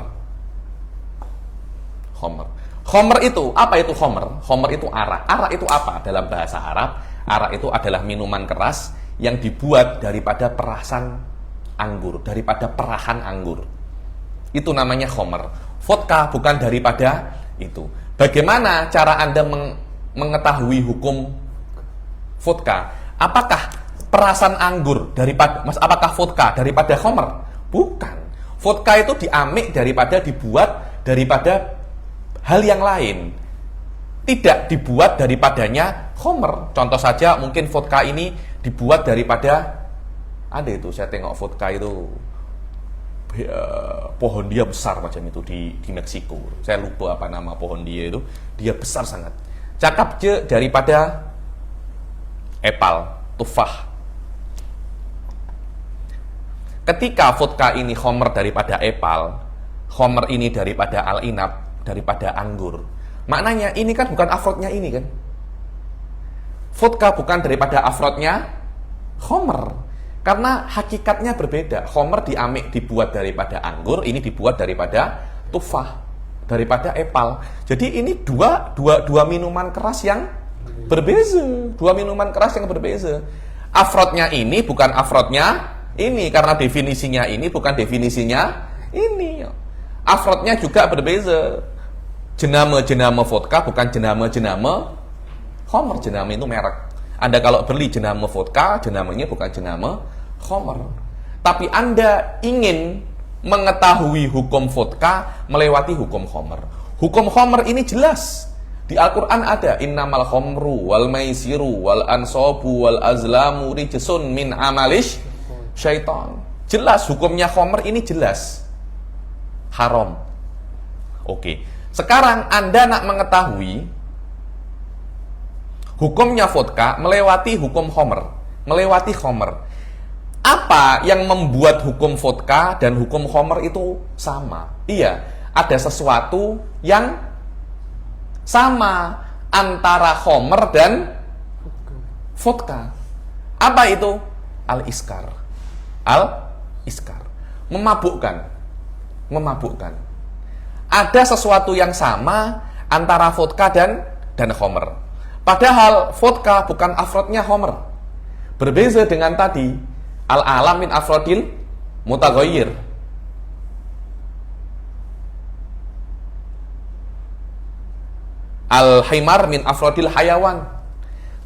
Khamr itu, apa itu khamr? Khamr itu arak. Arak itu apa? Dalam bahasa Arab, arak itu adalah minuman keras yang dibuat daripada perasan anggur, daripada perahan anggur. Itu namanya khamr. Vodka bukan daripada itu. Bagaimana cara Anda mengetahui hukum vodka? Apakah perasan anggur daripada, apakah vodka daripada khamr? Bukan. Vodka itu diamik daripada, dibuat daripada hal yang lain. Tidak dibuat daripadanya khamr. Contoh saja, mungkin vodka ini dibuat daripada, ada itu saya tengok vodka itu pohon dia besar macam itu di Meksiko. Saya lupa apa nama pohon dia itu. Dia besar sangat. Cakap je daripada epal, tufah. Ketika vodka ini khamr daripada epal, khamr ini daripada al-inab, daripada anggur. Maknanya ini kan bukan afrodnya ini kan. Vodka bukan daripada afrodnya khamr. Karena hakikatnya berbeda. Khamr diamik, dibuat daripada anggur, ini dibuat daripada tufah, daripada epal. Jadi ini dua minuman keras yang berbeza. Dua minuman keras yang berbeza. Afrodnya ini bukan afrodnya ini, karena definisinya ini bukan definisinya ini. Afrodnya juga berbeza. Jenama vodka bukan jenama khamr. Jenama itu merek. Anda kalau beli jenama vodka, jenamanya bukan jenama khamr. Tapi Anda ingin mengetahui hukum vodka melewati hukum khamr. Hukum khamr ini jelas. Di Al-Quran ada innamal khamru wal maisiru wal ansobu wal azlamu rijsun min amalish syaitan. Jelas hukumnya khamr ini jelas. Haram. Oke. Sekarang Anda nak mengetahui hukumnya vodka melewati hukum khamr, melewati khamr. Apa yang membuat hukum vodka dan hukum khamr itu sama? Iya, ada sesuatu yang sama antara khamr dan vodka. Apa itu? Al-iskar. Al-iskar. Memabukkan. Memabukkan. Ada sesuatu yang sama antara vodka dan khamr. Padahal vodka bukan afrodnya khamr. Berbeza dengan tadi, al-alam min afrodil mutaghayyir. Al-himar min afrodil hayawan.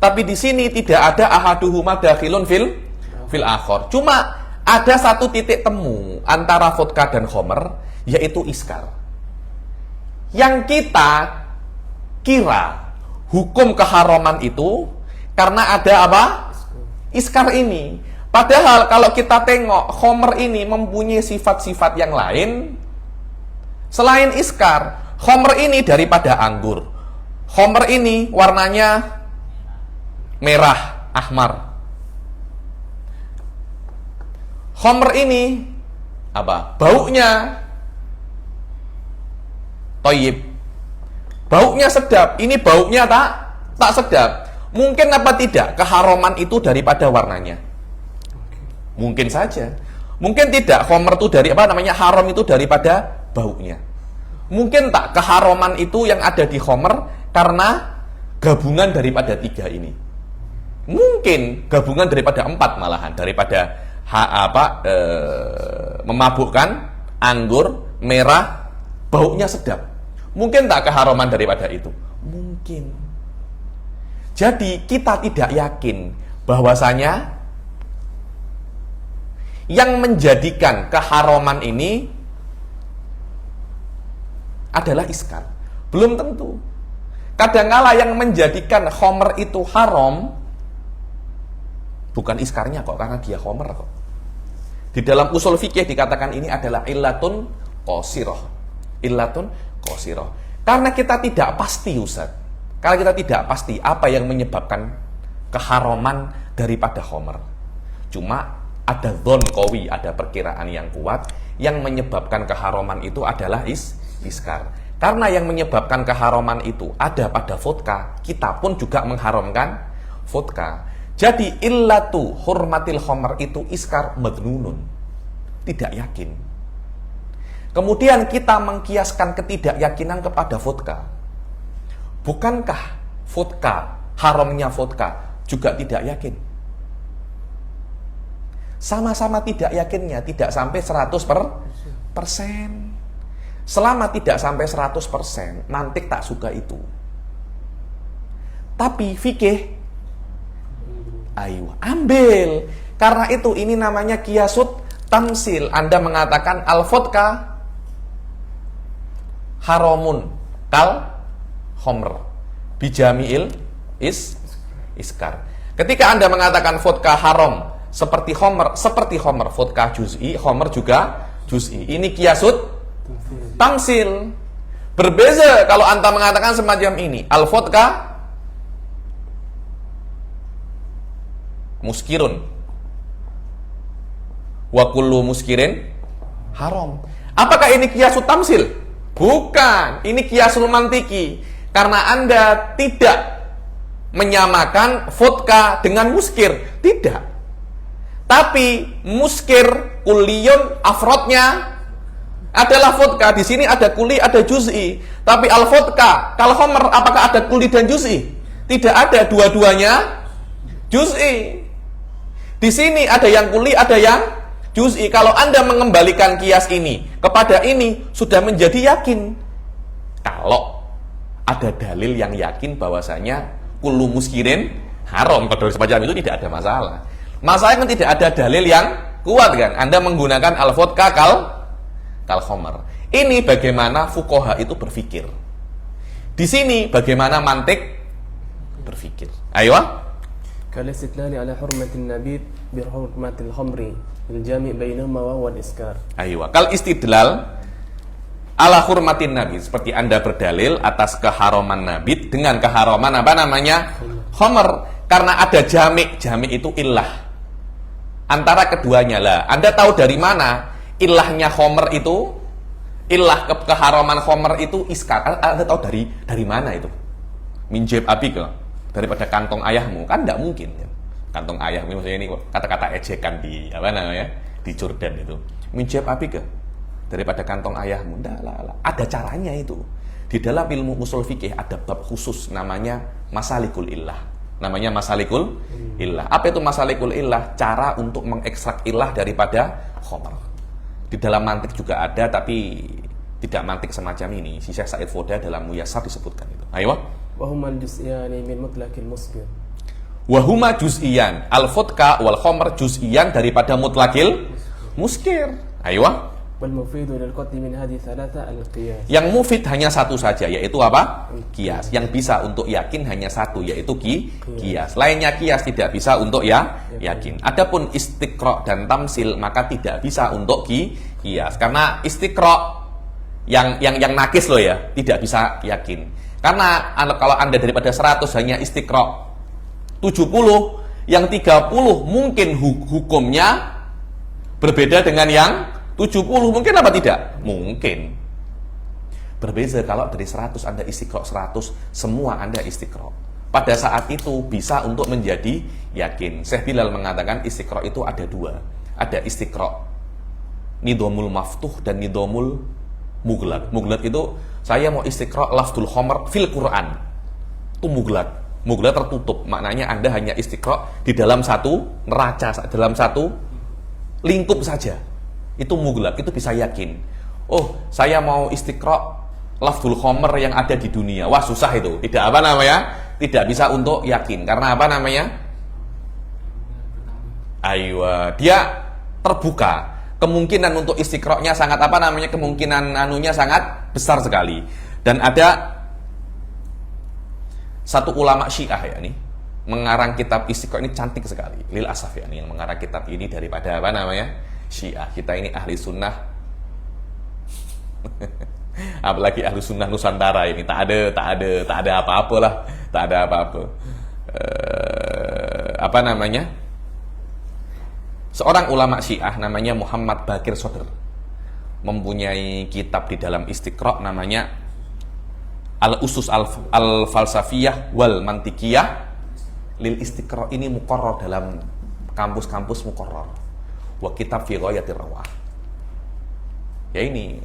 Tapi di sini tidak ada ahaduhuma dakhilun fil akhor. Cuma ada satu titik temu antara vodka dan khamr, yaitu iskar. Yang kita kira hukum keharaman itu karena ada apa? Iskar ini. Padahal kalau kita tengok khamr ini mempunyai sifat-sifat yang lain selain iskar. Khamr ini daripada anggur. Khamr ini warnanya merah, ahmar. Khamr ini apa? Baunya thayyib. Baunya sedap. Ini baunya tak sedap. Mungkin apa tidak keharaman itu daripada warnanya? Mungkin saja. Mungkin tidak khamr itu dari apa namanya? Haram itu daripada baunya. Mungkin tak keharaman itu yang ada di khamr karena gabungan daripada 3 ini. Mungkin gabungan daripada 4 malahan, daripada memabukkan, anggur, merah, baunya sedap. Mungkin tak keharaman daripada itu? Mungkin. Jadi kita tidak yakin bahwasanya yang menjadikan keharaman ini adalah iskar. Belum tentu. Kadangkala yang menjadikan khamr itu haram bukan iskarnya kok, karena dia khamr kok. Di dalam usul fikih dikatakan ini adalah illatun qasirah. Illatun qasirah. Karena kita tidak pasti, Ustaz. Karena kita tidak pasti apa yang menyebabkan keharaman daripada khamr. Cuma ada dhon qawi, ada perkiraan yang kuat yang menyebabkan keharaman itu adalah iskar. Karena yang menyebabkan keharaman itu ada pada vodka, kita pun juga mengharamkan vodka. Jadi illatu hurmatil khamr itu iskar madnunun. Tidak yakin. Kemudian kita mengkiaskan ketidakyakinan kepada vodka. Bukankah vodka, haramnya vodka juga tidak yakin? Sama-sama tidak yakinnya, tidak sampai 100%. Selama tidak sampai 100%, mantik tak suka itu. Tapi fikih, ayo ambil. Karena itu ini namanya qiyasut tamsil. Anda mengatakan al-vodka haramun kal khamr bijami'il iskar. Ketika Anda mengatakan vodka haram seperti khamr, vodka juz'i, khamr juga juz'i. Ini qiyasut tamsil. Berbeza kalau Anda mengatakan semacam ini, al-vodka muskirun wa kullu muskirin haram. Apakah ini qiyasut tamsil? Bukan, ini qiyasul mantiki. Karena Anda tidak menyamakan vodka dengan muskir, tidak. Tapi muskir kulliyun afrodnya adalah vodka. Di sini ada kuli, ada juz'i. Tapi al-vodka, kalau khamr, apakah ada kuli dan juz'i? Tidak ada, dua-duanya juz'i. Di sini ada yang kuli, ada yang juz'i. Kalau Anda mengembalikan kias ini kepada ini, sudah menjadi yakin. Kalau ada dalil yang yakin bahwasanya kullu muskirin haram, kalau semacam itu tidak ada masalah. Masalahnya kan tidak ada dalil yang kuat kan. Anda menggunakan al-vodka kal khamar. Ini bagaimana fuqaha itu berpikir. Di sini bagaimana mantik berpikir. Ayo. كالاستدلال على حرمة النبيذ بحرمة الخمر الجامع بينهما وهو الإسكار. Ayo. Kal istidlal ala hurmatin nabi, seperti Anda berdalil atas keharaman nabid dengan keharaman apa namanya? Khamr. Karena ada jamik itu illah. Antara keduanya lah. Anda tahu dari mana illahnya khamr itu? Illah keharaman khamr itu iskar. Anda tahu dari mana itu? Minjab abika, daripada kantong ayahmu. Kan tidak mungkin ya. Kantong ayahmu maksudnya ini kata-kata ejekan di apa namanya? Di Jordan itu. Minjab abika, daripada kantong ayahmu. Ada caranya itu. Di dalam ilmu usul fikih ada bab khusus namanya masalikul illah. Namanya masalikul illah. Apa itu masalikul illah? Cara untuk mengekstrak illah daripada khamr. Di dalam mantik juga ada, tapi tidak mantik semacam ini. Si Syekh Said Foda dalam Muyassar disebutkan itu. Ayo. Wahuma al-juz'iyan min mutlaqil muskir. Wahuma juz'iyan. Al-vodka wal khamr juz'iyan daripada mutlaqil muskir. Ayo. والمفيد للقطع من هذه ثلاثة القياس. Yang mufid hanya satu saja, yaitu apa? Kias. Yang bisa untuk yakin hanya satu, yaitu kias. Lainnya kias tidak bisa untuk yakin. Adapun istiqra' dan tamsil maka tidak bisa untuk kias. Karena istiqra' yang nakis loh ya, tidak bisa yakin. Karena kalau Anda daripada 100 hanya istiqra' 70, yang 30 mungkin hukumnya berbeda dengan yang 70, mungkin apa tidak? Mungkin. Berbeza kalau dari 100 Anda istiqra' 100, semua Anda istiqra'. Pada saat itu bisa untuk menjadi yakin. Syekh Bilal mengatakan istiqra' itu ada dua. Ada istiqra' nidhamul maftuh dan nidhamul mughlaq. Mughlaq itu saya mau istiqra' lafdzul khamr fil Quran. Itu mughlaq. Mughlaq tertutup. Maknanya Anda hanya istiqra' di dalam satu neraca, dalam satu lingkup saja. Itu mughlaq, itu bisa yakin. Oh, saya mau istiqra' lafdzul khamr yang ada di dunia. Wah, susah itu. Tidak apa namanya? Tidak bisa untuk yakin. Karena apa namanya? Aywa, dia terbuka. Kemungkinan untuk istiqra'-nya sangat apa namanya? Kemungkinan anunya sangat besar sekali. Dan ada satu ulama Syiah ya nih, mengarang kitab istiqra' ini cantik sekali. Lil asaf ya nih, yang mengarang kitab ini daripada apa namanya? Syiah. Kita ini ahli sunnah. Apalagi ahli sunnah Nusantara ini tak ada apa-apa lah, tak ada apa-apa. Apa namanya? Seorang ulama Syiah namanya Muhammad Baqir Sodr mempunyai kitab di dalam istiqra' namanya Al-Usus Al-Falsafiyah wal Mantikiyah lil Istiqra'. Ini muqarrar dalam kampus-kampus muqarrar. Wa kitab fi ghayatir rawah. Ya ini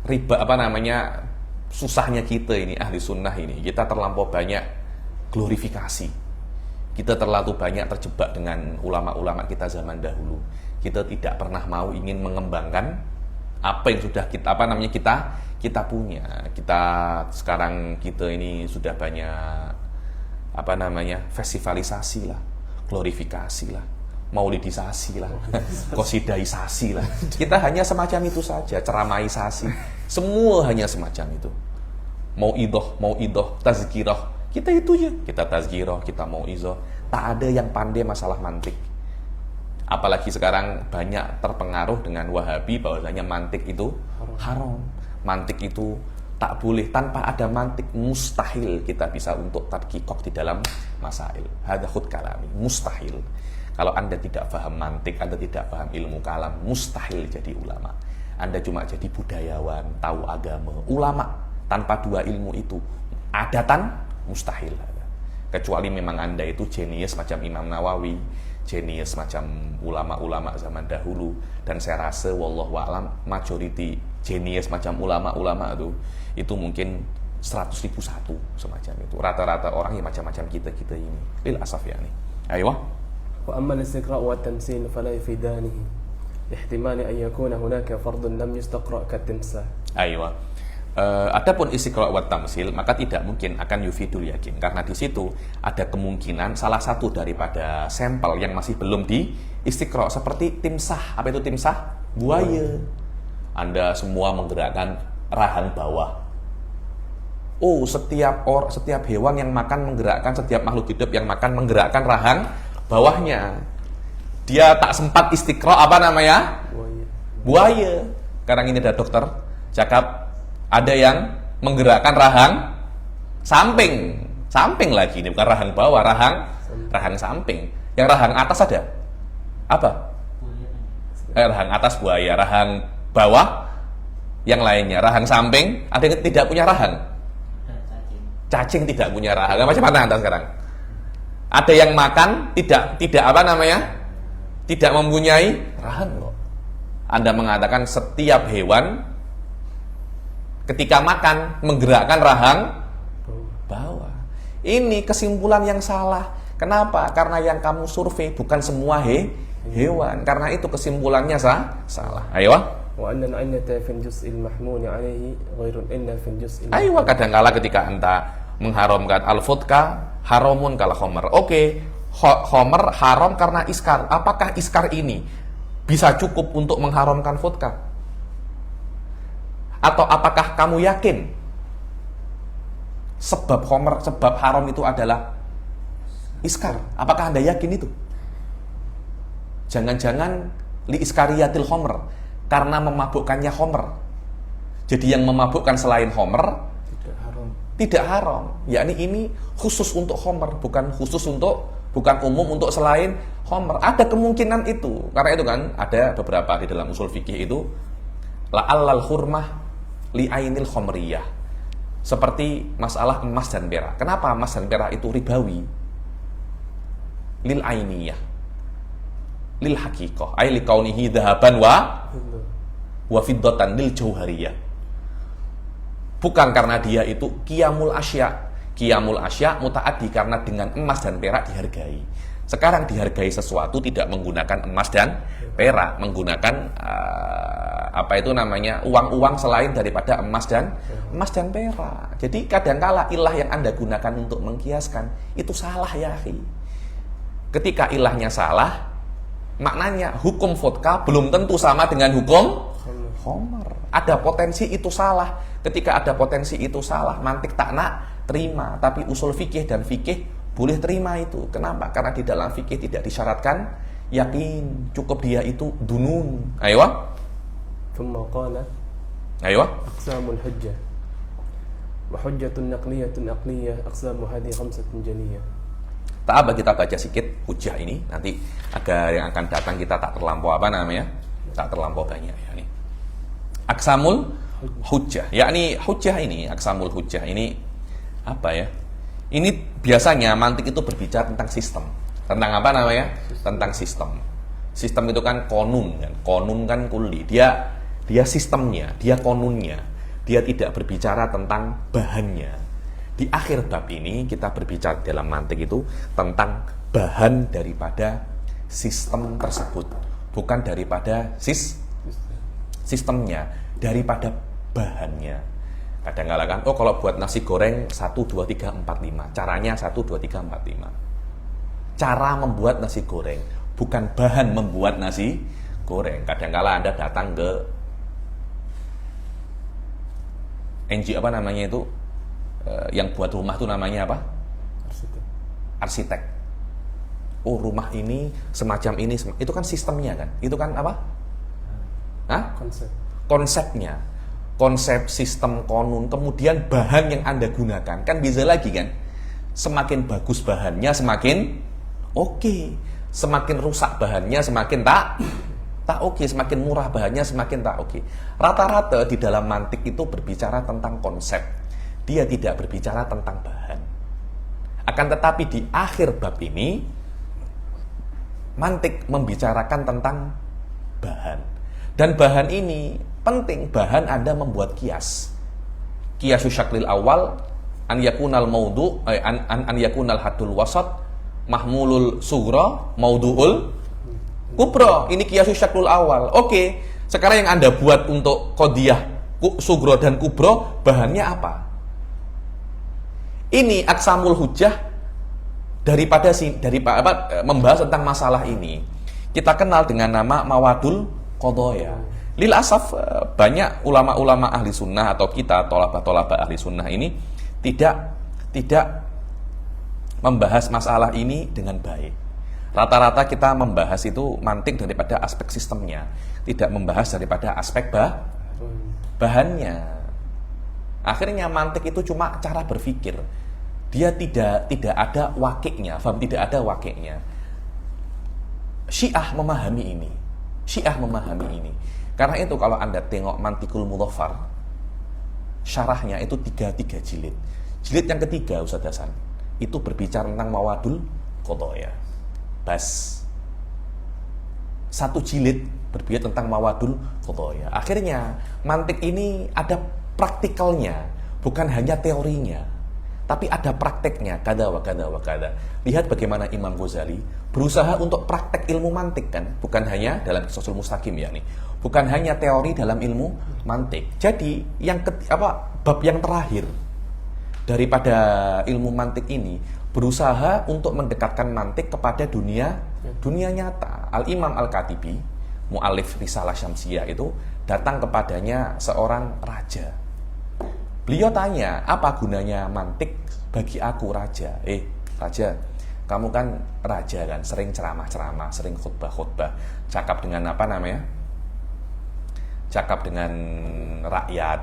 riba apa namanya, susahnya kita ini ahli sunnah ini. Kita terlampau banyak glorifikasi. Kita terlalu banyak terjebak dengan ulama-ulama kita zaman dahulu. Kita tidak pernah mau ingin mengembangkan apa yang sudah kita apa namanya kita punya. Kita sekarang kita ini sudah banyak apa namanya, festivalisasi lah, glorifikasi lah, maulidisasi lah, qosidaisasi lah. Kita hanya semacam itu saja, ceramaisasi. Semua hanya semacam itu. Mau idoh, tazkirah. Kita itu ya, kita tazkirah, kita mau izoh. Tak ada yang pandai masalah mantik. Apalagi sekarang banyak terpengaruh dengan Wahabi bahwasanya mantik itu haram. Mantik itu tak boleh, tanpa ada mantik mustahil kita bisa untuk tadqiq di dalam masail. Hadza khud kalami, mustahil. Kalau Anda tidak paham mantik, Anda tidak paham ilmu kalam, mustahil jadi ulama. Anda cuma jadi budayawan, tahu agama. Ulama tanpa dua ilmu itu adatan mustahil. Kecuali memang Anda itu jenius macam Imam Nawawi, jenius macam ulama-ulama zaman dahulu. Dan saya rasa wallahu a'lam majority jenius macam ulama-ulama itu mungkin 100.001 semacam itu. Rata-rata orang yang macam-macam kita ini. Lil asaf ya nih. Ayo. وأما الاستقراء والتمثيل فلا يفيدانه لاحتمال أن يكون هناك فرض لم يستقرأ كالتمثال. Ayo. Adapun istiqra' wa tamsil maka tidak mungkin akan yufidul yakin, karena di situ ada kemungkinan salah satu daripada sampel yang masih belum di istiqra', seperti timsah. Apa itu timsah? Buaya. Anda semua menggerakkan rahang bawah. Oh, setiap hewan yang makan menggerakkan, setiap makhluk hidup yang makan menggerakkan rahang bawahnya. Dia tak sempat istiqra apa namanya? Buaya. Sekarang ini ada dokter cakap ada yang menggerakkan rahang samping lagi, ini bukan rahang bawah, rahang samping. Yang rahang atas ada apa? Rahang atas buaya, rahang bawah yang lainnya, rahang samping ada yang tidak punya rahang. Cacing tidak punya rahang. Macam mana Anda sekarang? Ada yang makan tidak apa namanya? Tidak mempunyai rahang loh. Anda mengatakan setiap hewan ketika makan menggerakkan rahang bawah. Ini kesimpulan yang salah. Kenapa? Karena yang kamu survei bukan semua hewan. Karena itu kesimpulannya salah. Ayo. Ayo, kadangkala ketika Anda mengharamkan al-vodka, haramun kal khamr. Oke, khamr haram karena iskar. Apakah iskar ini bisa cukup untuk mengharamkan vodka? Atau apakah kamu yakin sebab haram itu adalah iskar? Apakah Anda yakin itu? Jangan-jangan li iskariyatil khamr, karena memabukkannya khamr. Jadi yang memabukkan selain khamr tidak haram. Yakni ini khusus untuk khamr, bukan umum untuk selain khamr. Ada kemungkinan itu. Karena itu kan ada beberapa di dalam usul fikih itu la'allal hurmah li'ainil khamriyah. Seperti masalah emas dan perak. Kenapa emas dan perak itu ribawi? Lil ainiyah, lil haqiqah, ay liqaunihi dhahaban wa fiddatan lil jauhariyah. Bukan karena dia itu qiyamul asya. Qiyamul asya mutaaddi karena dengan emas dan perak dihargai. Sekarang dihargai sesuatu tidak menggunakan emas dan perak, menggunakan uang-uang selain daripada emas dan perak. Jadi kadangkala ilah yang Anda gunakan untuk mengkiaskan itu salah ya akhi. Ketika ilahnya salah, maknanya hukum vodka belum tentu sama dengan hukum khamr. Ada potensi itu salah. Ketika ada potensi itu salah, mantik tak nak terima, tapi usul fikih dan fikih boleh terima itu. Kenapa? Karena di dalam fikih tidak disyaratkan yakin, cukup dia itu dunun. Ayo. Thumma qala Ayo. aqsamul hujjah wa hujjatun naqliyatun aqliyah aqsamu hadhihi khamsatun jaliyah. Kita baca sedikit hujjah ini, nanti agar yang akan datang kita tak terlampau tak terlampau banyak ya nih. Aqsamul hujjah, yakni hujjah ini, aqsamul hujjah ini apa ya? Ini biasanya mantik itu berbicara tentang sistem. Tentang apa namanya? Tentang sistem. Sistem itu kan konun kan. Konun kan kulli. Dia sistemnya, dia konunnya. Dia tidak berbicara tentang bahannya. Di akhir bab ini kita berbicara dalam mantik itu tentang bahan daripada sistem tersebut. Bukan daripada sistemnya, daripada bahannya. Kadang-kala kan, kalau buat nasi goreng 1, 2, 3, 4, 5. Caranya 1, 2, 3, 4, 5. Cara membuat nasi goreng, bukan bahan membuat nasi goreng. Kadang-kala Anda datang ke NG apa namanya itu, yang buat rumah itu namanya apa? Arsitek. Oh, rumah ini semacam ini, itu kan sistemnya kan? Itu kan apa? Konsepnya. Konsep, sistem, konun, kemudian bahan yang Anda gunakan. Kan bisa lagi kan? Semakin bagus bahannya, semakin oke. Semakin rusak bahannya, semakin tak oke. Semakin murah bahannya, semakin tak oke. Rata-rata di dalam mantik itu berbicara tentang konsep. Dia tidak berbicara tentang bahan. Akan tetapi di akhir bab ini, mantik membicarakan tentang bahan. Dan bahan ini penting, bahan Anda membuat kias. Kiasu syaklil awal an yakunal maudu an yakunal hadul wasat mahmulul sughra mauduul kubra. Ini kiasu syaklul awal. Oke, sekarang yang Anda buat untuk qadiyah sughra dan kubra, bahannya apa? Ini aqsamul hujjah daripada membahas tentang masalah ini. Kita kenal dengan nama mawadul qadaya. Lil asaf banyak ulama-ulama ahli sunnah atau kita tolabah-tolabah ahli sunnah ini tidak membahas masalah ini dengan baik. Rata-rata kita membahas itu mantik daripada aspek sistemnya, tidak membahas daripada aspek bahannya. Akhirnya mantik itu cuma cara berpikir. Dia tidak ada wakiknya, faham? Tidak ada wakiknya. Syiah memahami ini. Karena itu kalau Anda tengok Mantikul Mudhaffar, syarahnya itu 3 jilid. Jilid yang ketiga, Ustaz Hasan, itu berbicara tentang mawadul qadaya. Bas. 1 jilid berbicara tentang mawadul qadaya. Akhirnya mantik ini ada praktikalnya, bukan hanya teorinya, tapi ada prakteknya, kada wa kada wa kada. Lihat bagaimana Imam Ghazali berusaha untuk praktek ilmu mantik kan, bukan hanya dalam Qissasul Mustaqim ya nih. Bukan hanya teori dalam ilmu mantik. Jadi bab yang terakhir daripada ilmu mantik ini berusaha untuk mendekatkan mantik kepada dunia nyata. Al-Imam Al-Katibi, mu'alif Risalah Syamsiyah itu datang kepadanya seorang raja. Beliau tanya, apa gunanya mantik bagi aku raja? Raja, kamu kan raja kan, sering ceramah-ceramah, sering khutbah-khutbah, cakap dengan cakap dengan rakyat.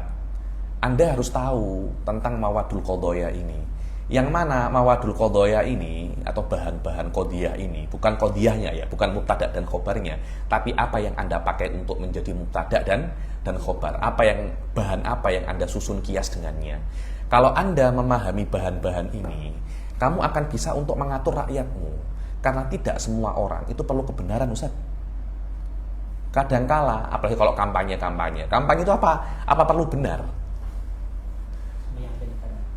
Anda harus tahu tentang mawadul qadaya ini. Yang mana mawadul qadaya ini atau bahan-bahan qadiyah ini, bukan qadiyahnya ya, bukan mubtada dan khobarnya, tapi apa yang Anda pakai untuk menjadi mubtada dan khobar, bahan apa yang Anda susun kias dengannya. Kalau Anda memahami bahan-bahan ini, kamu akan bisa untuk mengatur rakyatmu. Karena tidak semua orang itu perlu kebenaran, Ustaz. Kadangkala, apalagi kalau kampanye itu apa perlu benar?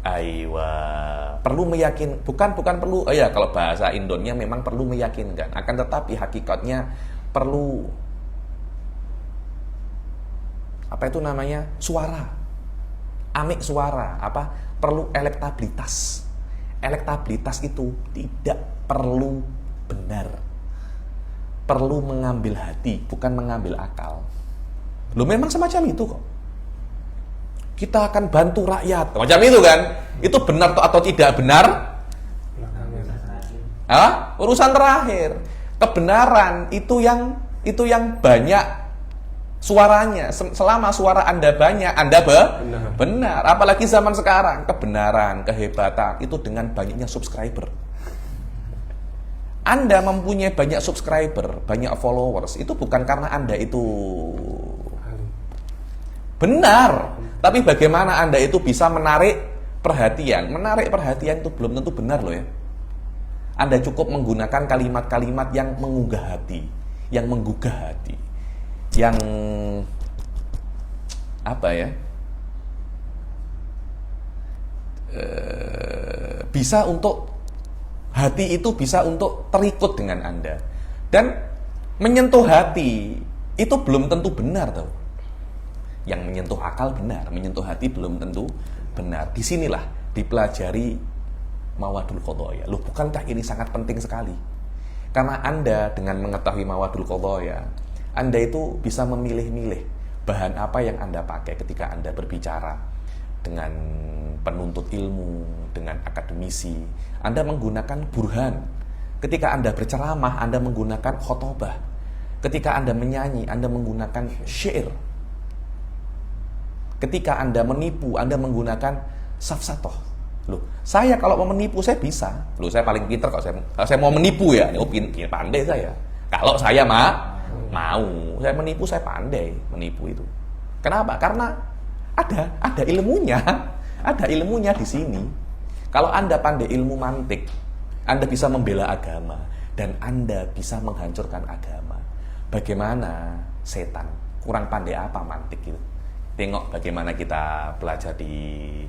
Aiwa, perlu meyakin, bukan perlu, kalau bahasa Indonya memang perlu meyakinkan, akan tetapi hakikatnya perlu suara, amik suara, perlu elektabilitas. Elektabilitas itu tidak perlu benar, perlu mengambil hati, bukan mengambil akal. Loh, memang semacam itu kok. Kita akan bantu rakyat, macam itu kan? Itu benar atau tidak benar? Urusan terakhir. Kebenaran itu yang banyak suaranya. Selama suara Anda banyak, Anda benar. Apalagi zaman sekarang, kebenaran, kehebatan itu dengan banyaknya subscriber. Anda mempunyai banyak subscriber, banyak followers, itu bukan karena Anda itu benar, tapi bagaimana Anda itu bisa menarik perhatian. Menarik perhatian itu belum tentu benar loh ya. Anda cukup menggunakan kalimat-kalimat yang menggugah hati, yang bisa untuk hati itu bisa untuk terikut dengan Anda. Dan menyentuh hati itu belum tentu benar tau. Yang menyentuh akal benar, menyentuh hati belum tentu benar. Disinilah dipelajari mawadul qadaya. Loh, bukankah ini sangat penting sekali? Karena Anda dengan mengetahui mawadul qadaya, Anda itu bisa memilih-milih bahan apa yang Anda pakai ketika Anda berbicara dengan penuntut ilmu, dengan akademisi. Anda menggunakan burhan. Ketika Anda berceramah, Anda menggunakan khotobah. Ketika Anda menyanyi, Anda menggunakan syair. Ketika Anda menipu, Anda menggunakan safsatoh. Loh, saya kalau mau menipu saya bisa. Loh, saya paling pintar kalau saya mau menipu ya. Oh, pandai saya. Kalau saya mau, saya menipu, saya pandai menipu itu. Kenapa? Karena ada ilmunya. Ada ilmunya di sini. Kalau Anda pandai ilmu mantik, Anda bisa membela agama dan Anda bisa menghancurkan agama. Bagaimana setan? Kurang pandai apa mantik itu? Tengok bagaimana kita belajar di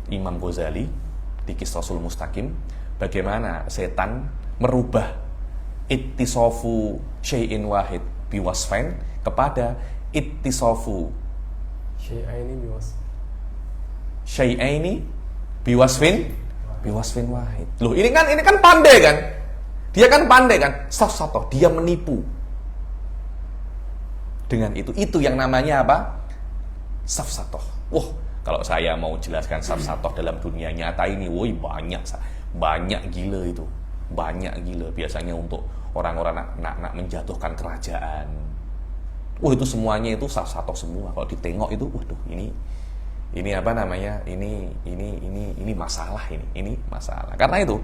Imam Ghazali di Qissasul Mustaqim, bagaimana setan merubah ittisofu syai'in wahid biwasfain kepada ittisofu syai'aini biwasfin wahid. Loh, ini kan pandai kan? Dia kan pandai kan? Safsatoh, dia menipu. Dengan itu yang namanya apa? Safsatoh. Wah, kalau saya mau jelaskan safsatoh dalam dunia nyata ini, woi banyak gila itu. Banyak gila biasanya untuk orang-orang nak menjatuhkan kerajaan. Wah, itu semuanya itu safsatoh semua. Kalau ditengok itu, waduh, ini apa namanya? Ini masalah ini masalah. Karena itu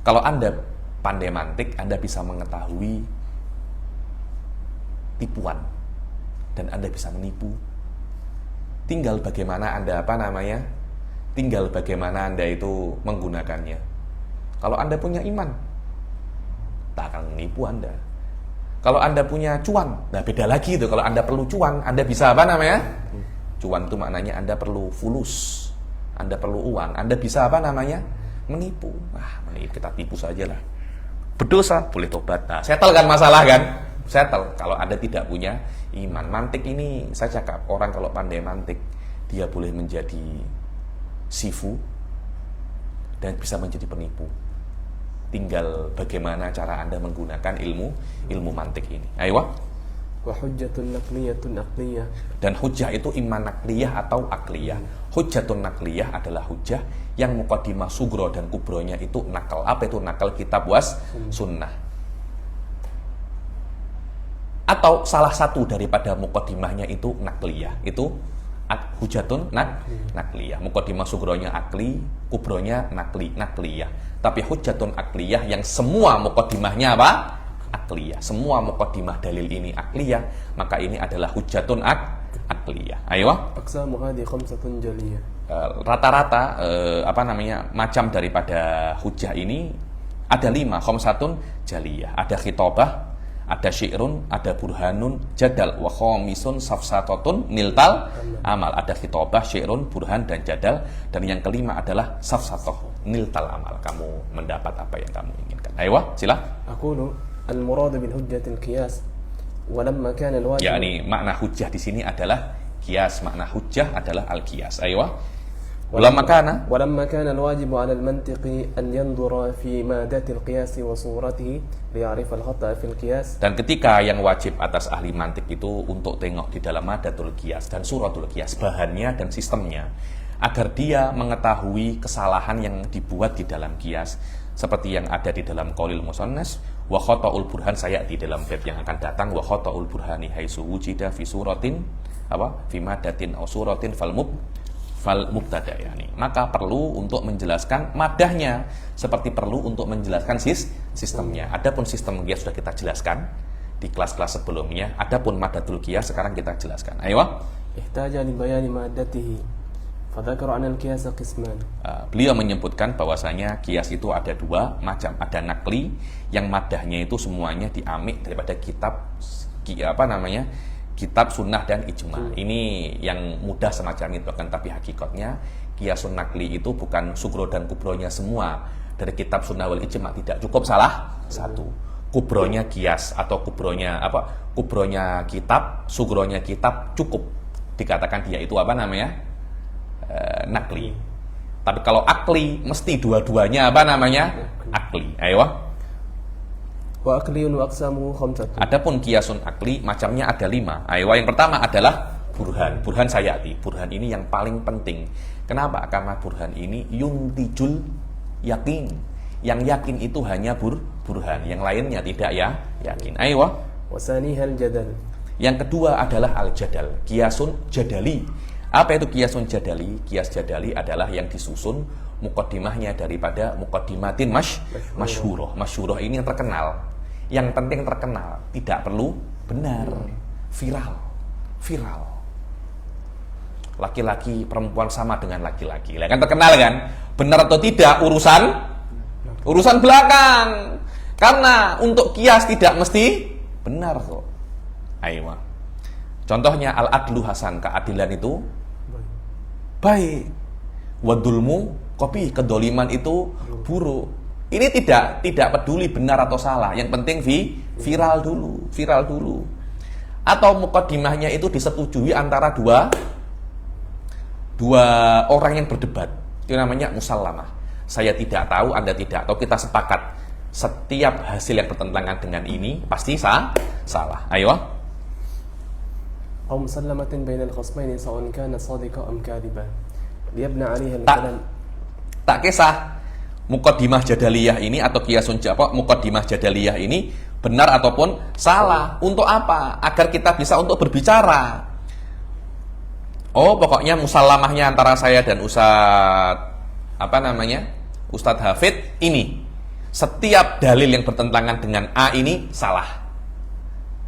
kalau Anda pandai mantik, Anda bisa mengetahui tipuan dan Anda bisa menipu. Tinggal bagaimana Anda tinggal bagaimana Anda itu menggunakannya. Kalau Anda punya iman, tak akan menipu Anda. Kalau Anda punya cuan, nah beda lagi itu. Kalau Anda perlu cuan, Anda bisa cuan itu maknanya Anda perlu fulus, Anda perlu uang, Anda bisa menipu. Menipu, kita tipu saja lah. Berdosa, boleh tobat. Nah, settle kan masalah kan? Settle. Kalau Anda tidak punya iman. Mantik ini, saya cakap, orang kalau pandai mantik, dia boleh menjadi sifu dan bisa menjadi penipu. Tinggal bagaimana cara Anda menggunakan ilmu mantik ini. Ayo. Wa hujjatun naqliyatun aqliyah. Dan hujjah itu imma naqliyah atau akliyah. Hujjatun naqliyah adalah hujjah yang muqaddimah sugro dan kubronya itu nakal. Apa itu nakal? Kitab was sunnah. Atau salah satu daripada muqaddimahnya itu naqliyah. Itu hujjatun naqliyah. Muqaddimah sugronya akli, kubronya naqliyah. Tapi hujjatun akliyah yang semua muqaddimahnya apa? Akliyah. Semua muqaddimah dalil ini akliyah, maka ini adalah hujjatun akliyah. Ayo. Aqsamu hadhi khamsatun jaliyah. Rata-rata macam daripada hujjah ini ada 5 khamsatun jaliyah. Ada khitabah, ada syi'run, ada burhanun, jadal, wa khamisun safsatatun niltal amal. Ada khitabah, syi'run, burhan dan jadal, dan yang kelima adalah safsatoh niltal amal. Kamu mendapat apa yang kamu inginkan. Ayo, sila. Aqulu al-murad bil hujjatil qiyas wa lamma kana al-wajib. Yani makna hujjah di sini adalah qiyas, makna hujjah adalah al-qiyas. Ayo. ولما كان الواجب على المنطق أن ينظر في مادة القياس وصورته ليعرف الخطأ في القياس. Dan ketika yang wajib atas ahli mantik itu untuk tengok di dalam madatul qiyas dan suratul qiyas, bahannya dan sistemnya, agar dia mengetahui kesalahan yang dibuat di dalam qiyas, seperti yang ada di dalam qaulil musannas wa khata'ul burhan, saya di dalam bab yang akan datang, wa khata'ul burhani haitsu wujida fi suratin fi madatin aw suratin fal mubtada, yani. Maka perlu untuk menjelaskan madahnya, seperti perlu untuk menjelaskan sistemnya. Adapun sistem qiyas sudah kita jelaskan di kelas-kelas sebelumnya. Adapun madatul qiyas sekarang kita jelaskan. Ayo. Ihtaja li bayani madatihi. Fadzakara 'anal qiyas qisman. Beliau menyebutkan bahwasanya qiyas itu ada 2 macam. Ada nakli yang madahnya itu semuanya diambil daripada kitab kitab sunnah dan ijma. Ini yang mudah semacam itu kan, tapi hakikatnya qiyasun nakli itu bukan sugro dan kubronya semua dari kitab sunnah wal ijma, tidak cukup salah satu. Kubronya qiyas atau kubronya kitab, sugronya kitab cukup dikatakan dia itu nakli. Tapi kalau akli mesti dua-duanya akli. Ayo. Wa akliyun wa aqsamuhu khamsatun. Adapun qiyasun akli macamnya ada 5. Ayo, yang pertama adalah burhan. Burhan sayati. Burhan ini yang paling penting. Kenapa? Karena burhan ini yuntijul yakin. Yang yakin itu hanya burhan, yang lainnya tidak yakin. Ayo. Wasanihal jadal. Yang kedua adalah al-jadal, qiyasun jadali. Apa itu qiyasun jadali? Qiyas jadali adalah yang disusun muqaddimahnya daripada muqaddimatin masyhurah. Masyhurah ini yang terkenal. Yang penting terkenal, tidak perlu benar. Viral. Laki-laki perempuan sama dengan laki-laki. Lah kan terkenal kan? Benar atau tidak urusan belakang. Karena untuk qiyas tidak mesti benar kok. Ayo. Contohnya al-adlu hasan, keadilan itu baik. Wadulmu kopi, kedoliman itu buruk. Ini tidak peduli benar atau salah. Yang penting viral dulu. Atau muqaddimahnya itu disetujui antara dua orang yang berdebat. Itu namanya musallamah. Saya tidak tahu, Anda tidak tahu, kita sepakat setiap hasil yang bertentangan dengan ini pasti salah. Ayo. أو مسلمة بين الخصمين سواء كان صادقا أم كاذبا ليبنى عليها الكلام. Tak kisah muqaddimah jadaliyah ini atau qiyasun muqaddimah jadaliyah ini benar ataupun salah. Untuk apa? Agar kita bisa untuk berbicara. Oh, pokoknya musallamahnya antara saya dan Ustadz Hafid ini. Setiap dalil yang bertentangan dengan A ini salah.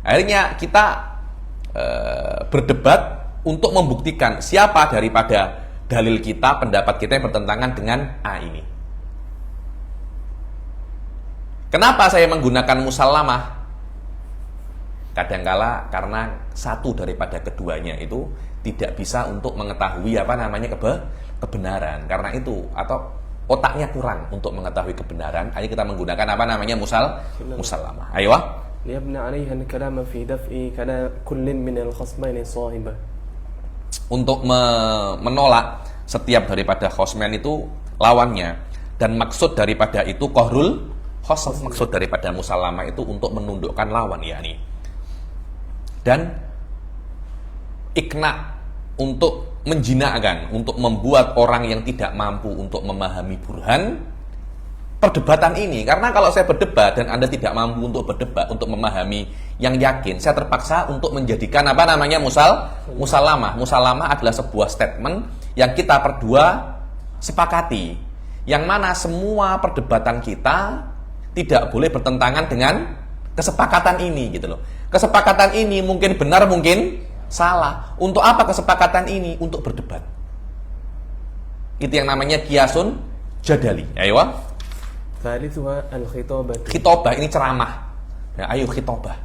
Akhirnya kita berdebat untuk membuktikan siapa daripada dalil kita, pendapat kita yang bertentangan dengan A ini. Kenapa saya menggunakan musallamah? Kadangkala karena satu daripada keduanya itu tidak bisa untuk mengetahui kebenaran. Karena itu atau otaknya kurang untuk mengetahui kebenaran. Ayo kita menggunakan musallamah. Ayo. ليبنى عليها الكلام في دفع كل من الخصمين صاحبه. Untuk menolak setiap daripada khosmen itu lawannya, dan maksud daripada itu qahrul khosm, maksud daripada musallamah itu untuk menundukkan lawan, yakni, dan ikna, untuk menjinakkan, untuk membuat orang yang tidak mampu untuk memahami burhan perdebatan ini. Karena kalau saya berdebat dan Anda tidak mampu untuk berdebat, untuk memahami yang yakin, saya terpaksa untuk menjadikan musallamah. Musallamah adalah sebuah statement yang kita berdua sepakati, yang mana semua perdebatan kita tidak boleh bertentangan dengan kesepakatan ini, gitu loh. Kesepakatan ini mungkin benar, mungkin salah. Untuk apa kesepakatan ini? Untuk berdebat. Itu yang namanya qiyasun jadali. Ayo. Thalithuha al-khitabah. Khitobah ini ceramah. Ya, ayo khitobah.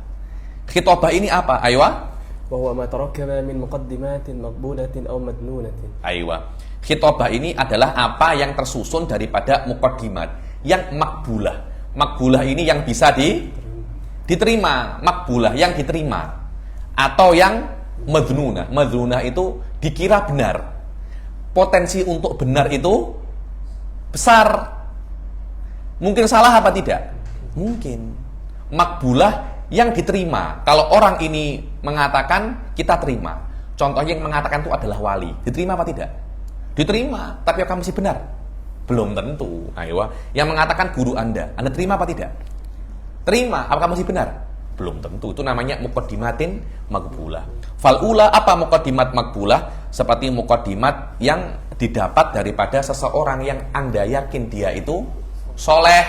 Khitobah ini apa? Ayo. Wa huwa ma tarakkaba min muqaddimatin maqbulatin aw madnunatin. Ayo. Khitobah ini adalah apa yang tersusun daripada muqaddimat yang makbulah. Makbulah ini yang bisa diterima, makbulah yang diterima, atau yang madnunah. Madnunah itu dikira benar. Potensi untuk benar itu besar. Mungkin salah apa tidak? Mungkin. Makbulah yang diterima. Kalau orang ini mengatakan, kita terima. Contohnya yang mengatakan itu adalah wali. Diterima apa tidak? Diterima. Tapi apakah masih benar? Belum tentu. Ayo. Yang mengatakan guru Anda terima apa tidak? Terima. Apakah masih benar? Belum tentu. Itu namanya muqaddimatin makbulah. Fal'ula, apa muqaddimat makbulah? Seperti muqaddimat yang didapat daripada seseorang yang Anda yakin dia itu soleh,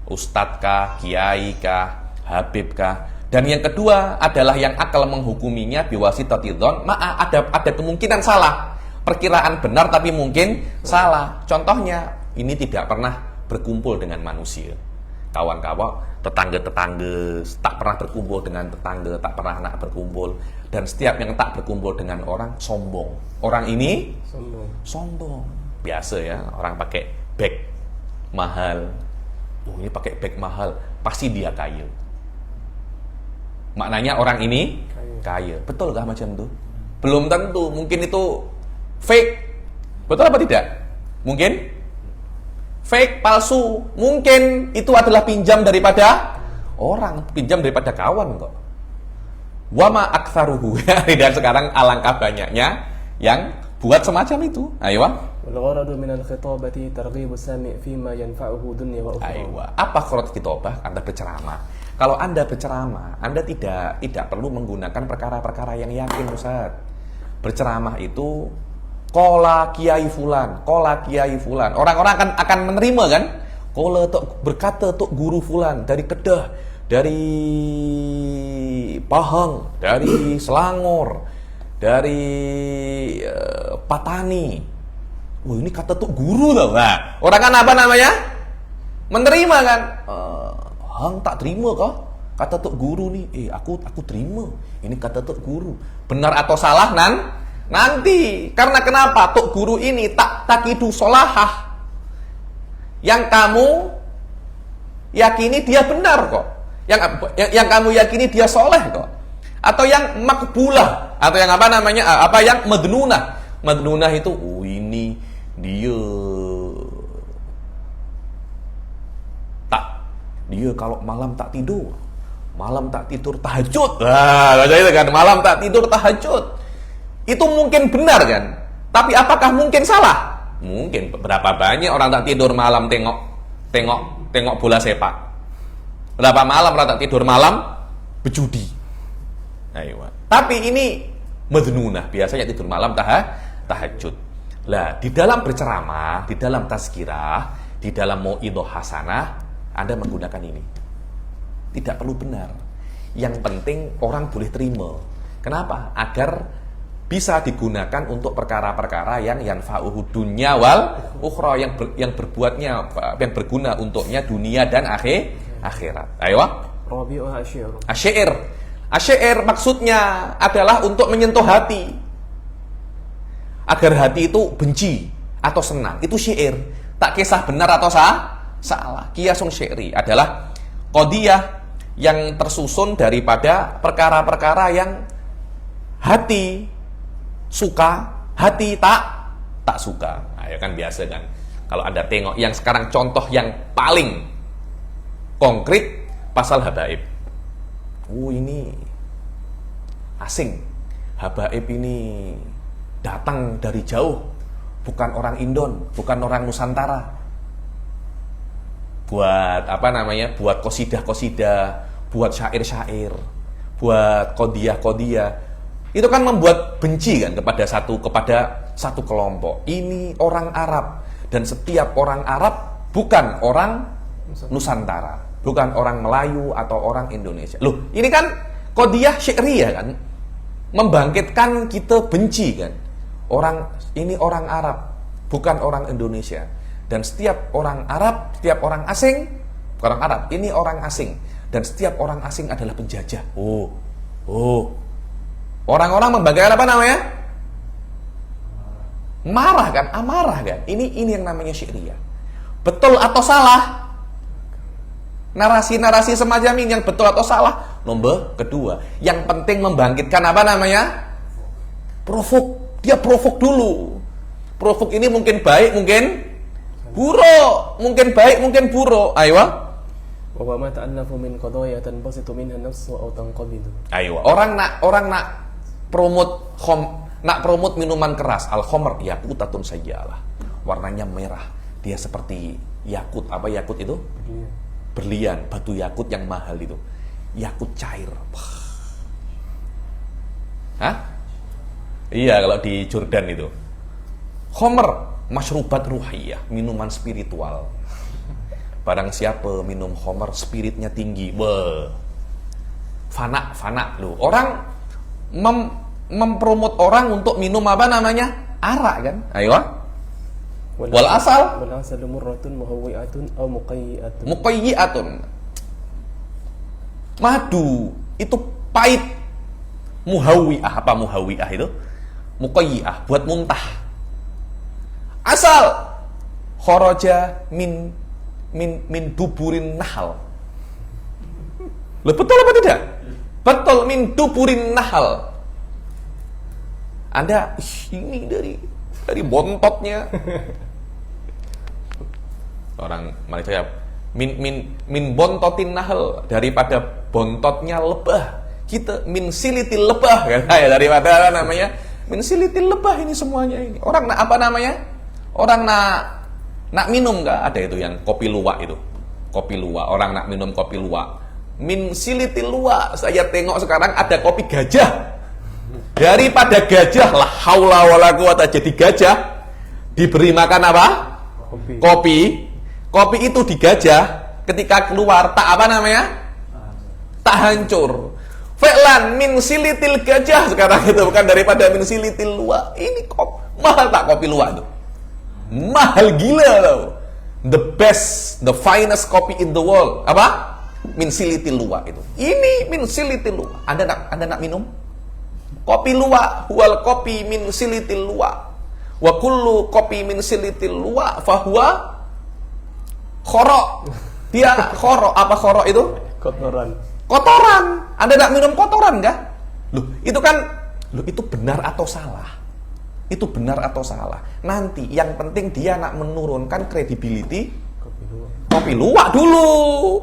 ustadz kah, kiai kah, habib kah. Dan yang kedua adalah yang akal menghukuminya biwasitati dzon, ada kemungkinan salah. Perkiraan benar tapi mungkin salah. Contohnya, ini tidak pernah berkumpul dengan manusia. Kawan-kawan, tetangga-tetangga, tak pernah berkumpul dengan tetangga, tak pernah nak berkumpul. Dan setiap yang tak berkumpul dengan orang, sombong. Orang ini sombong. Biasa ya, orang pakai bag mahal. Oh, ini pakai bag mahal, pasti dia kaya. Maknanya orang ini kaya. Betul kah macam itu? Belum tentu. Mungkin itu fake. Betul apa tidak? Mungkin fake, palsu. Mungkin itu adalah pinjam daripada orang, pinjam daripada kawan kok. Wama aktsaruhu. Dan sekarang alangkah banyaknya yang buat semacam itu. Ayo. Wal-gharadu min al-khitabati targhibu sami' fima yanfa'uhu dunya wa ukhra. Ayo. Apa gharad khitabah? Anda berceramah. Kalau Anda berceramah, Anda tidak perlu menggunakan perkara-perkara yang yakin, Ustaz. Berceramah itu qala kiai fulan, qala kiai fulan. Orang-orang akan menerima kan? Qala berkata tok guru fulan dari Kedah, dari Pahang, dari Selangor, dari Patani. Wah, ini kata tok guru tau. Nah, orang kan apa namanya? Menerima kan? Hang tak terima kah? Kata tok guru nih. Aku terima. Ini kata tok guru. Benar atau salah nanti. Karena kenapa? Tok guru ini tak takidu solahah. Yang kamu yakini dia benar kok. Yang kamu yakini dia soleh kok. Atau yang makbulah, atau yang apa namanya? Apa yang madnunah. Madnunah itu ini dia kalau malam tak tidur. malam tak tidur tahajud. Nah, baca itu kan, malam tak tidur tahajud. Itu mungkin benar kan? Tapi apakah mungkin salah? Mungkin. Berapa banyak orang tak tidur malam tengok bola sepak? Berapa malam orang tak tidur malam berjudi? Ayo. Tapi ini madnunah, biasanya tidur malam tahajud. Lah, di dalam berceramah, di dalam tazkirah, di dalam mau'idhah hasanah, Anda menggunakan ini. Tidak perlu benar. Yang penting orang boleh terima. Kenapa? Agar bisa digunakan untuk perkara-perkara yang yanfa'uhu dunya wal ukhra, yang berguna untuknya dunia dan akhirat. Ayo. Rabi'uha asyi'ru. Asyair maksudnya adalah untuk menyentuh hati. Agar hati itu benci atau senang. Itu syair. Tak kisah benar atau salah. Qiyasun syairi adalah qadiyah yang tersusun daripada perkara-perkara yang hati suka, hati tak suka. Nah, ya kan biasa kan. Kalau Anda tengok yang sekarang contoh yang paling konkret pasal habaib. Ini asing. Habaib ini datang dari jauh, bukan orang Indon, bukan orang Nusantara. Buat buat qasidah-qasidah, buat syair-syair, buat qadiyah-qadiyah. Itu kan membuat benci kan kepada satu kelompok. Ini orang Arab, dan setiap orang Arab bukan orang Nusantara, bukan orang Melayu atau orang Indonesia. Loh, ini kan qadiyah syairiyah kan, membangkitkan kita benci kan. Ini orang Arab, bukan orang Indonesia. Dan setiap orang Arab, setiap orang asing, orang Arab, ini orang asing. Dan setiap orang asing adalah penjajah. Orang-orang membangkitkan apa namanya? Marah kan, amarah kan. Ini yang namanya syairiyah. Betul atau salah? Narasi-narasi semacam ini yang betul atau salah? Nomor kedua, yang penting membangkitkan apa namanya? Provok. Dia provok dulu. Provok ini mungkin baik, mungkin buruk. Mungkin baik, mungkin buruk. Ayo. Wa ma ta'allafu min qadaya tanbasitu minha nafsu aw tanqabidu. Ayo. Orang nak promote minuman keras, al-khamr yaqutatun sayyalah. Warnanya merah. Dia seperti yakut. Apa yakut itu? Berlian, batu yakut yang mahal itu. Yakut cair. Hah? Iya, kalau di Jordan itu. Khamr, masyrubat ruhiyah, minuman spiritual. Barang siapa minum khamr, spiritnya tinggi. Fana loh. Orang mempromot orang untuk minum apa namanya? Arak kan? Ayo. Wal asal murratun muhawwi'atun aw muqayyi'atun. Muqayyi'atun. Madu itu pahit. Muhawwi'ah, apa muhawwi'ah itu? Muqayyi'ah, buat muntah. Asal kharaja min duburin nahal. Betul apa tidak? Betul, min duburin nahal. Anda ini dari bontotnya. Orang Malaysia min bontotin nahal, daripada bontotnya lebah. Kita min silitil lebah kan, ya, daripada namanya min silitil lebah. Ini semuanya ini. Orang nak apa namanya? Orang nak minum enggak? Ada itu yang kopi luwak itu. Kopi luwak, orang nak minum kopi luwak. Min silitil luwak. Saya tengok sekarang ada kopi gajah. Daripada gajah, la haula wala quwata, jadi gajah diberi makan apa? Kopi. Kopi itu di gajah ketika keluar tak apa namanya? Tak hancur. Fe'lan min silitil gajah sekarang itu, bukan daripada min silitil luwak. Ini mahal tak kopi luwak itu? Mahal gila loh. The best, the finest coffee in the world. Apa? Min silitil luwak itu. Ini min silitil luwak. Anda nak minum? Kopi luwak, huwal kopi min silitil luwak. Wa kullu kopi min silitil luwak fahuwa khoro. Dia khoro. Apa khoro itu? Kotoran. Anda nak minum kotoran kah? Loh, itu kan, itu benar atau salah? Itu benar atau salah? Nanti yang penting dia nak menurunkan credibility kopi luwak dulu.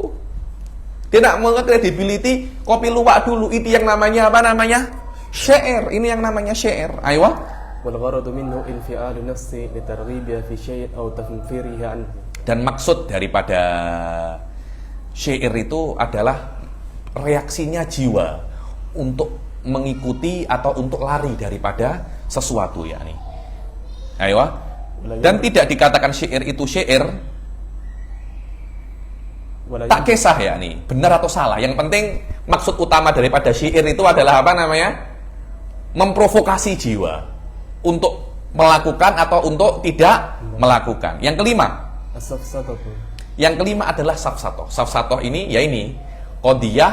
Dia nak credibility, kopi luwak dulu. Itu yang namanya apa namanya? Syair. Ini yang namanya syair. Ayo. والغرض منه انفعال نفس لترغيبها في شيء أو تنفيرها عنه. Dan maksud daripada syair itu adalah reaksinya jiwa untuk mengikuti atau untuk lari daripada sesuatu, ya nih. Ayo. Dan tidak dikatakan syair itu syair tak kisah, ya nih, benar atau salah. Yang penting maksud utama daripada syair itu adalah apa namanya? Memprovokasi jiwa untuk melakukan atau untuk tidak melakukan. Yang kelima, yang kelima adalah safsatoh. Safsatoh ini, ya ini qadiyah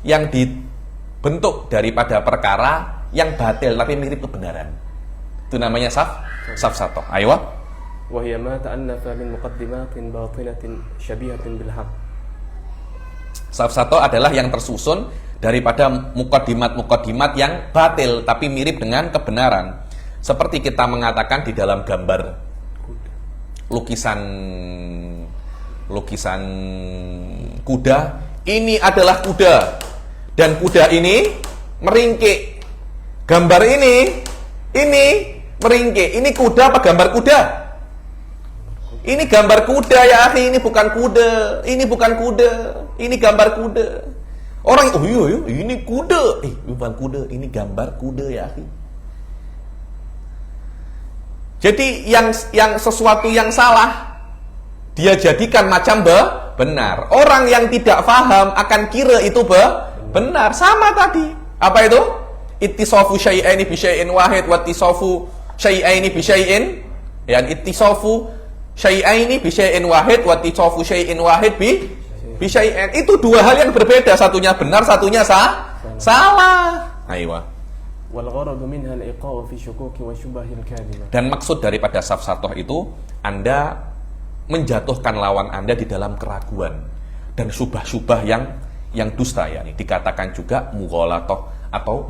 yang dibentuk daripada perkara yang batil tapi mirip kebenaran. Itu namanya safsatoh. Ayo. وهي ما تألف من مقدمات باطلة شبيهة بالحق. Safsatoh adalah yang tersusun daripada mukadimat-mukadimat yang batil tapi mirip dengan kebenaran. Seperti kita mengatakan di dalam gambar lukisan kuda, ini adalah kuda dan kuda ini meringkik. Gambar ini meringkik. Ini kuda apa gambar kuda? Ini gambar kuda, ya akhi. Ini bukan kuda. Ini bukan kuda. Ini gambar kuda. Orang, oh iya, ini kuda. Bukan kuda. Ini gambar kuda, ya akhi. Jadi yang sesuatu yang salah dia jadikan macam benar. Orang yang tidak paham akan kira itu benar. Sama tadi. Apa itu? Ittisafu syai'aini bi syai'in wahid wa ittisafu syai'aini bi syai'in, ya, ittisafu syai'aini bi syai'in wahid wa ittisafu syai'in wahid bi syai'in. Itu dua hal yang berbeda, satunya benar, satunya salah. Ayo. Dan maksud daripada safsatoh itu Anda menjatuhkan lawan Anda di dalam keraguan dan syubah-syubah yang dusta, ya. Dikatakan juga mughalatoh atau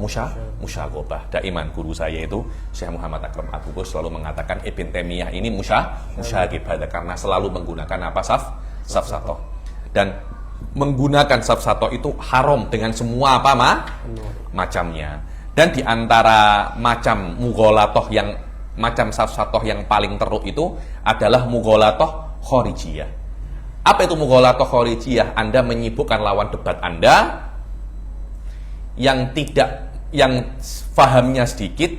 musyagobah. Daiman guru saya itu Syekh Muhammad Akram Abu selalu mengatakan Ibn Taimiyah ini musyagibah karena selalu menggunakan apa? Safsatoh. Dan menggunakan safsatoh itu haram dengan semua apa macamnya. Dan di antara macam mughalatoh yang macam safsatoh yang paling teruk itu adalah mughalatoh khorijiyah. Apa itu mughalatoh khorijiyah? Anda menyibukkan lawan debat Anda yang fahamnya sedikit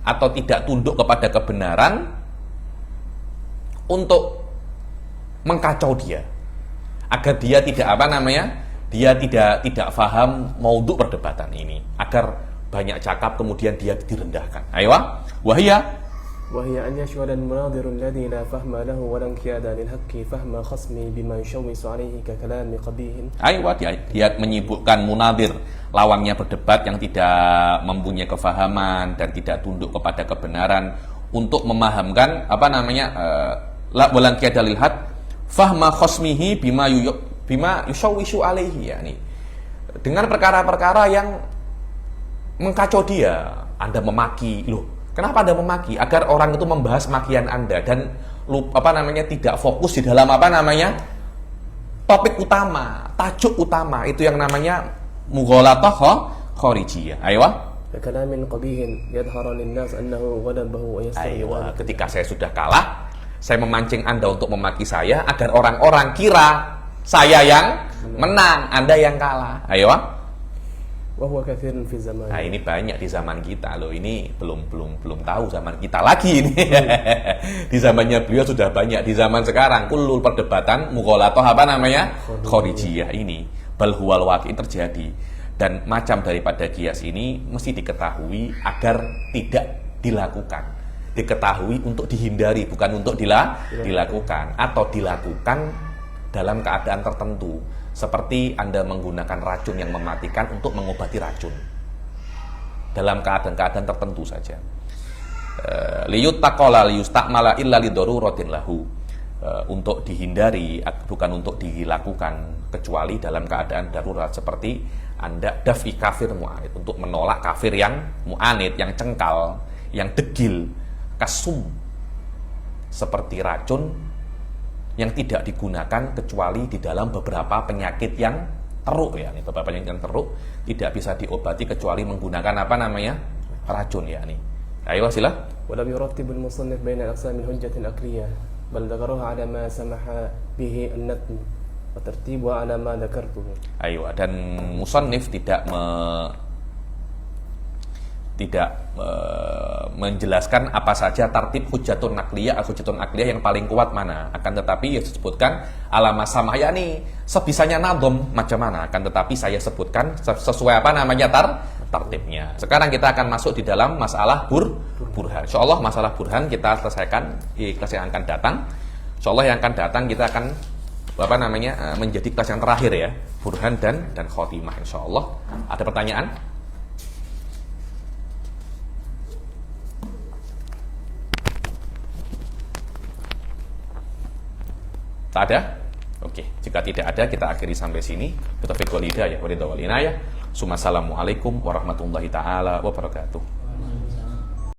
atau tidak tunduk kepada kebenaran untuk mengkacau dia agar dia tidak dia tidak faham maudhu perdebatan ini, agar banyak cakap kemudian dia direndahkan. Ayo. Wahia أن يشهد المناظر الذي لا فهم له ولا انقياد للحق فهم خصمه بما يشوش عليه ككلام قبيح. Ayo, dia menyibukkan munadir, lawannya berdebat yang tidak mempunyai kefahaman dan tidak tunduk kepada kebenaran untuk memahamkan apa namanya la walan qiyada lil haq fahma khasmihi bima yushawishu alaihi, yakni dengan perkara-perkara yang mengkacau dia. Anda memaki, loh, kenapa Anda memaki? Agar orang itu membahas makian Anda dan tidak fokus di dalam topik utama, tajuk utama. Itu yang namanya mughalatoh khorijiyah. Ayo. Ketika saya sudah kalah, saya memancing Anda untuk memaki saya agar orang-orang kira saya yang menang, Anda yang kalah. Ayo. Nah, ini banyak di zaman kita loh. Ini belum tahu zaman kita lagi ini. Di zamannya beliau sudah banyak. Di zaman sekarang kullul perdebatan mughalatoh khorijiyah ini bal huwal waqi terjadi. Dan macam daripada qiyas ini mesti diketahui agar tidak dilakukan. Diketahui untuk dihindari, bukan untuk dilakukan atau dilakukan dalam keadaan tertentu. Seperti Anda menggunakan racun yang mematikan untuk mengobati racun dalam keadaan-keadaan tertentu saja. Liyuttaqala liyustakmala illa lidoruratin lahu, untuk dihindari, bukan untuk dilakukan kecuali dalam keadaan darurat. Seperti Anda dafi kafir mu'anid, untuk menolak kafir yang mu'anid, yang cengkal, yang degil, kasum, seperti racun yang tidak digunakan kecuali di dalam beberapa penyakit yang teruk ya, ini beberapa penyakit teruk tidak bisa diobati kecuali menggunakan apa namanya? Racun ya nih. Ayo sila. ولم يرتب المصنف بين أقسام الحجة العقلية بل ذكرها على ما سمح به النتن وترتيبها على ما ذكرته. Ayo, dan musannif tidak menjelaskan apa saja tartib hujjatun nakliyah yang paling kuat mana, akan tetapi ya disebutkan alama sama yakni sebisanya nadom macam mana, akan tetapi saya sebutkan sesuai apa namanya tartibnya. Sekarang kita akan masuk di dalam masalah burhan. Insyaallah masalah burhan kita selesaikan di kelas yang akan datang. Insyaallah yang akan datang kita akan apa namanya menjadi kelas yang terakhir ya, burhan dan khotimah insyaallah. Ada pertanyaan? Tak ada? Oke, jika tidak ada kita akhiri sampai sini. Bitaufiq wal hidayah wa ridha wal inayah. Assalamualaikum warahmatullahi taala wabarakatuh.